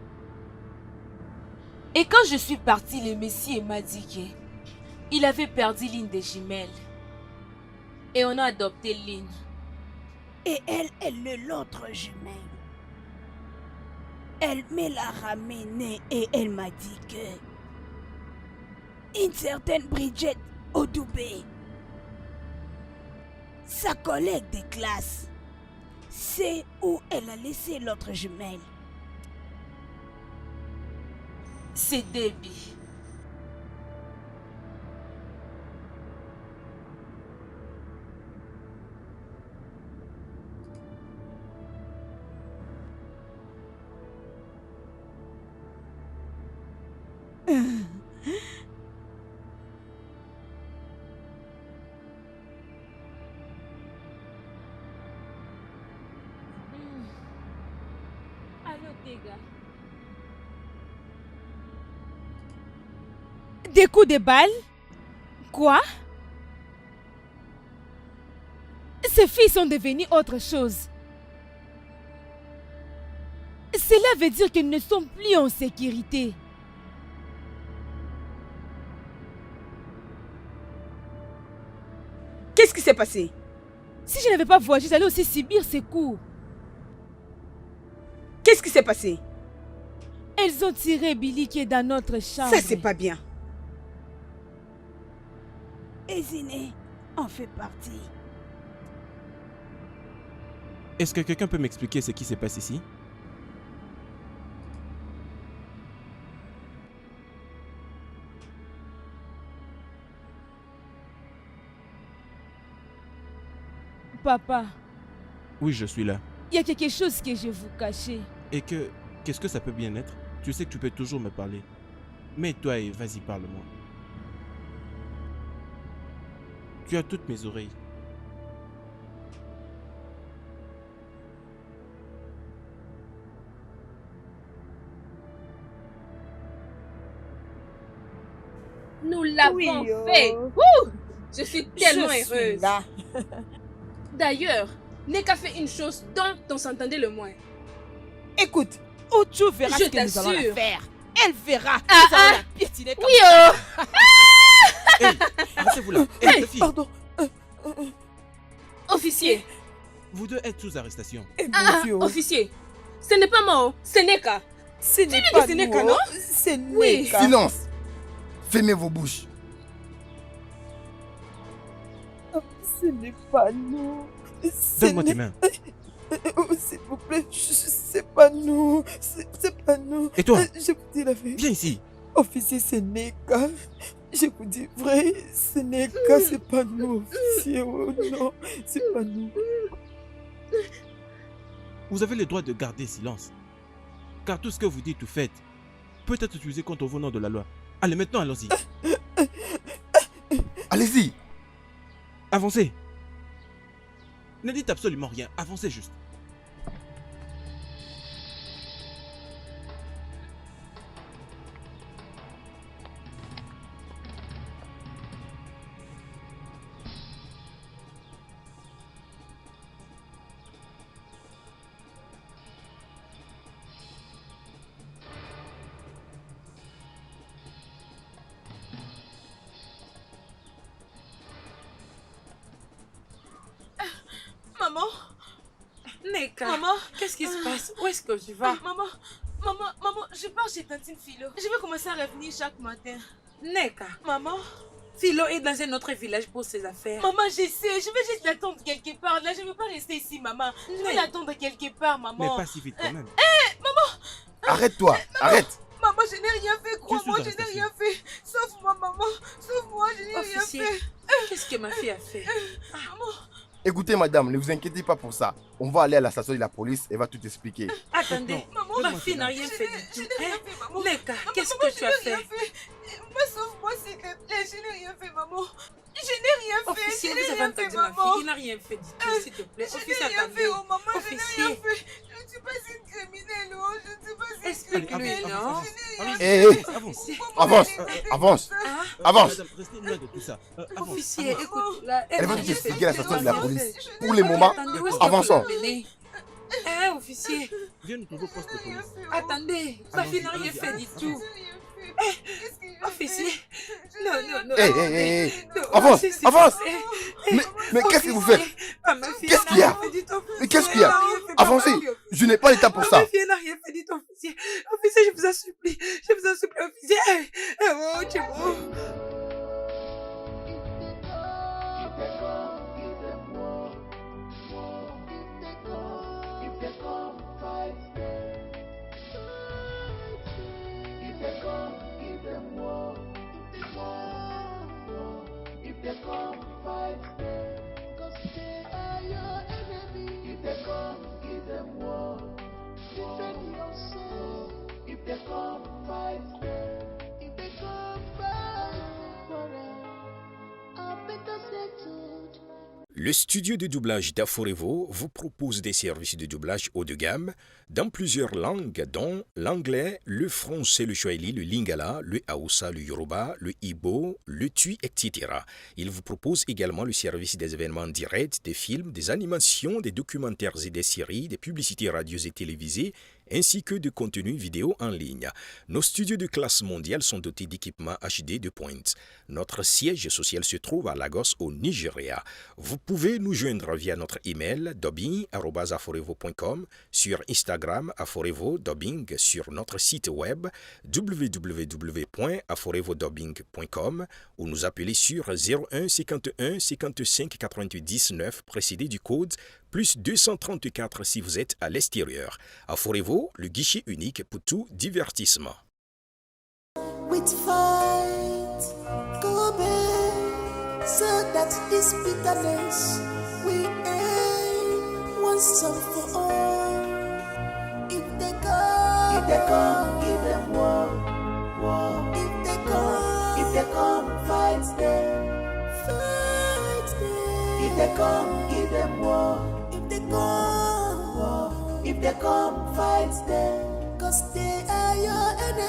Speaker 9: Et quand je suis partie, le Messie m'a dit qu'il avait perdu l'une des jumelles. Et on a adopté l'une.
Speaker 3: Et elle est l'autre jumelle. Elle me l'a ramenée et elle m'a dit que une certaine Bridget Odoubé, sa collègue de classe, sait où elle a laissé l'autre jumelle.
Speaker 9: C'est Debbie. Allô, Tega.
Speaker 10: Des coups de balle? Quoi? Ces filles sont devenues autre chose. Cela veut dire qu'elles ne sont plus en sécurité.
Speaker 3: Qu'est-ce qui s'est passé?
Speaker 10: Si je n'avais pas voyagé, j'allais aussi subir ces coups.
Speaker 3: Qu'est-ce qui s'est passé?
Speaker 10: Elles ont tiré Billy qui est dans notre chambre.
Speaker 3: Ça, c'est pas bien. Eziné en fait partie.
Speaker 7: Est-ce que quelqu'un peut m'expliquer ce qui se passe ici?
Speaker 10: Papa,
Speaker 7: Oui, je suis là.
Speaker 10: il y a quelque chose que je vous cachais.
Speaker 7: Et qu'est-ce que ça peut bien être? Tu sais que tu peux toujours me parler. Mais toi, et vas-y, parle-moi. Tu as toutes mes oreilles.
Speaker 6: Nous l'avons
Speaker 3: Oui, oh.
Speaker 6: fait. Ouh! Je suis tellement
Speaker 3: Je suis
Speaker 6: heureuse.
Speaker 3: là.
Speaker 6: D'ailleurs, Neka fait une chose dont on s'entendait le moins.
Speaker 10: Écoute, Ocho verra
Speaker 6: Je
Speaker 10: ce que nous allons
Speaker 6: t'assure.
Speaker 10: la faire. Elle verra.
Speaker 6: Ah,
Speaker 10: Nous allons
Speaker 6: ah.
Speaker 10: la piétiner comme
Speaker 6: Oui, oh!
Speaker 7: Hé, arrêtez-vous là. Hé, les filles,
Speaker 10: Pardon.
Speaker 6: Officier.
Speaker 7: vous deux êtes sous arrestation.
Speaker 6: Ah, officier. Ce n'est pas moi, oh. C'est Neka.
Speaker 10: Ce n'est
Speaker 6: dis
Speaker 10: pas
Speaker 6: que c'est
Speaker 10: nous,
Speaker 6: Neka, non?
Speaker 10: oh. C'est
Speaker 6: Oui.
Speaker 10: Neka.
Speaker 8: Silence. Fermez vos bouches.
Speaker 10: Ce n'est pas nous. Ce
Speaker 7: Donne-moi tes
Speaker 10: n'est-
Speaker 7: mains.
Speaker 10: Oh, s'il vous plaît, c'est pas nous. C'est pas nous.
Speaker 7: Et toi?
Speaker 10: Je vous dis la vérité.
Speaker 7: Viens ici.
Speaker 10: Officier, c'est Neka. Je vous dis vrai, c'est Neka, c'est pas nous, officier. Oh non, c'est pas nous.
Speaker 7: Vous avez le droit de garder silence. Car tout ce que vous dites ou faites peut être utilisé contre vous au nom de la loi. Allez, maintenant, allons-y.
Speaker 8: Allez-y.
Speaker 7: Avancez. Ne dites absolument rien. Avancez juste.
Speaker 4: Neka,
Speaker 2: Maman.
Speaker 4: qu'est-ce qui se passe? Où est-ce que tu vas?
Speaker 2: Maman, je pars chez Tantine Philo. Je vais commencer à revenir chaque matin.
Speaker 4: Neka,
Speaker 2: Maman,
Speaker 4: Philo est dans un autre village pour ses affaires.
Speaker 2: maman, je sais, je vais juste l'attendre quelque part. Là, je ne veux pas rester ici, maman. Je vais l'attendre quelque part, maman.
Speaker 7: Mais pas si vite quand même.
Speaker 8: Arrête-toi, arrête.
Speaker 2: Maman, je n'ai rien fait, crois-moi,
Speaker 7: suis
Speaker 2: je n'ai
Speaker 7: arrêté.
Speaker 2: rien fait. Sauve-moi, maman. Sauve-moi, je n'ai rien
Speaker 4: Officier,
Speaker 2: fait.
Speaker 4: qu'est-ce que ma fille a fait?
Speaker 8: Écoutez, madame, ne vous inquiétez pas pour ça. On va aller à la station de la police et va tout expliquer.
Speaker 4: Attendez,
Speaker 7: Maman,
Speaker 4: ma fille n'a rien fait du
Speaker 2: Je
Speaker 4: tout.
Speaker 2: n'ai rien
Speaker 4: Hein?
Speaker 2: fait, maman.
Speaker 4: Neka,
Speaker 2: Maman,
Speaker 4: qu'est-ce
Speaker 2: maman,
Speaker 4: que tu
Speaker 2: je
Speaker 4: as
Speaker 2: n'ai
Speaker 4: fait?
Speaker 2: rien Maman, sauve-moi, s'il te plaît. Je n'ai rien fait, maman. Je n'ai rien fait.
Speaker 4: Officier,
Speaker 2: Je
Speaker 4: vous
Speaker 2: n'ai
Speaker 4: avez
Speaker 2: rien fait,
Speaker 4: entendu ma
Speaker 2: maman.
Speaker 4: fille, il n'a rien fait du tout, s'il te plaît.
Speaker 2: Je n'ai
Speaker 4: Officier,
Speaker 2: rien
Speaker 4: attendez.
Speaker 2: fait, oh maman, je n'ai
Speaker 4: Officier,
Speaker 2: rien fait. Je ne suis pas une criminelle, oh, je ne suis pas une
Speaker 4: explique-lui,
Speaker 2: criminelle.
Speaker 4: non?
Speaker 8: Hé, hé, avance, avance,
Speaker 4: Hein?
Speaker 8: avance.
Speaker 7: Madame, restez loin de tout ça. Avance,
Speaker 4: Officier,
Speaker 7: avance.
Speaker 4: écoute, là,
Speaker 8: Elle va
Speaker 4: n'a
Speaker 8: tout
Speaker 4: rien
Speaker 8: expliquer
Speaker 4: fait.
Speaker 8: à la station de la
Speaker 4: Attendez,
Speaker 8: police. Pour le moment,
Speaker 4: attendez, où est-ce que
Speaker 8: avançons.
Speaker 4: vous l'amenez? Hein, officier?
Speaker 7: Viens nous trouver au poste de police.
Speaker 4: Attendez, ma fille n'a rien
Speaker 7: Allons-y,
Speaker 4: fait du
Speaker 7: allons-y,
Speaker 4: tout. Officier, non, non, non.
Speaker 8: Hé, hé,
Speaker 4: attendez.
Speaker 8: hé,
Speaker 4: Non,
Speaker 8: avance,
Speaker 4: c'est-
Speaker 8: avance.
Speaker 4: c'est-
Speaker 8: Mais qu'est-ce que vous faites?
Speaker 4: Ah, ma fille
Speaker 8: Qu'est-ce
Speaker 4: n'a
Speaker 8: qu'il y a?
Speaker 4: rien fait du tout.
Speaker 8: Mais qu'est-ce qu'il y a?
Speaker 4: Elle n'a rien fait, pas
Speaker 8: Avancez.
Speaker 4: ma fille.
Speaker 8: Je n'ai pas l'état pour
Speaker 4: Ma
Speaker 8: ça.
Speaker 4: fille n'a rien fait du tout, officier. Officier, je vous en supplie. Je vous en supplie, officier. Oh, c'est bon.
Speaker 11: Le studio de doublage d'Aforevo vous propose des services de doublage haut de gamme dans plusieurs langues dont l'anglais, le français, le swahili, le lingala, le haoussa, le yoruba, le ibo, le tui, etc. Il vous propose également le service des événements directs, des films, des animations, des documentaires et des séries, des publicités radios et télévisées, ainsi que de contenus vidéo en ligne. Nos studios de classe mondiale sont dotés d'équipements HD de pointe. Notre siège social se trouve à Lagos au Nigeria. Vous pouvez nous joindre via notre email dubbing@aforevo.com, sur Instagram Aforevo Dubbing, sur notre site web www.aforevodubbing.com ou nous appeler sur 01 51 55 88 19 précédé du code plus 234 si vous êtes à l'extérieur. Aforevo, le guichet unique pour tout divertissement.
Speaker 12: With fight, go back, so that this bitterness we end once and for all. If they come, give them war. If they come, fight them. If they come, give them war. If they come, fight them. 'Cause they are your enemies.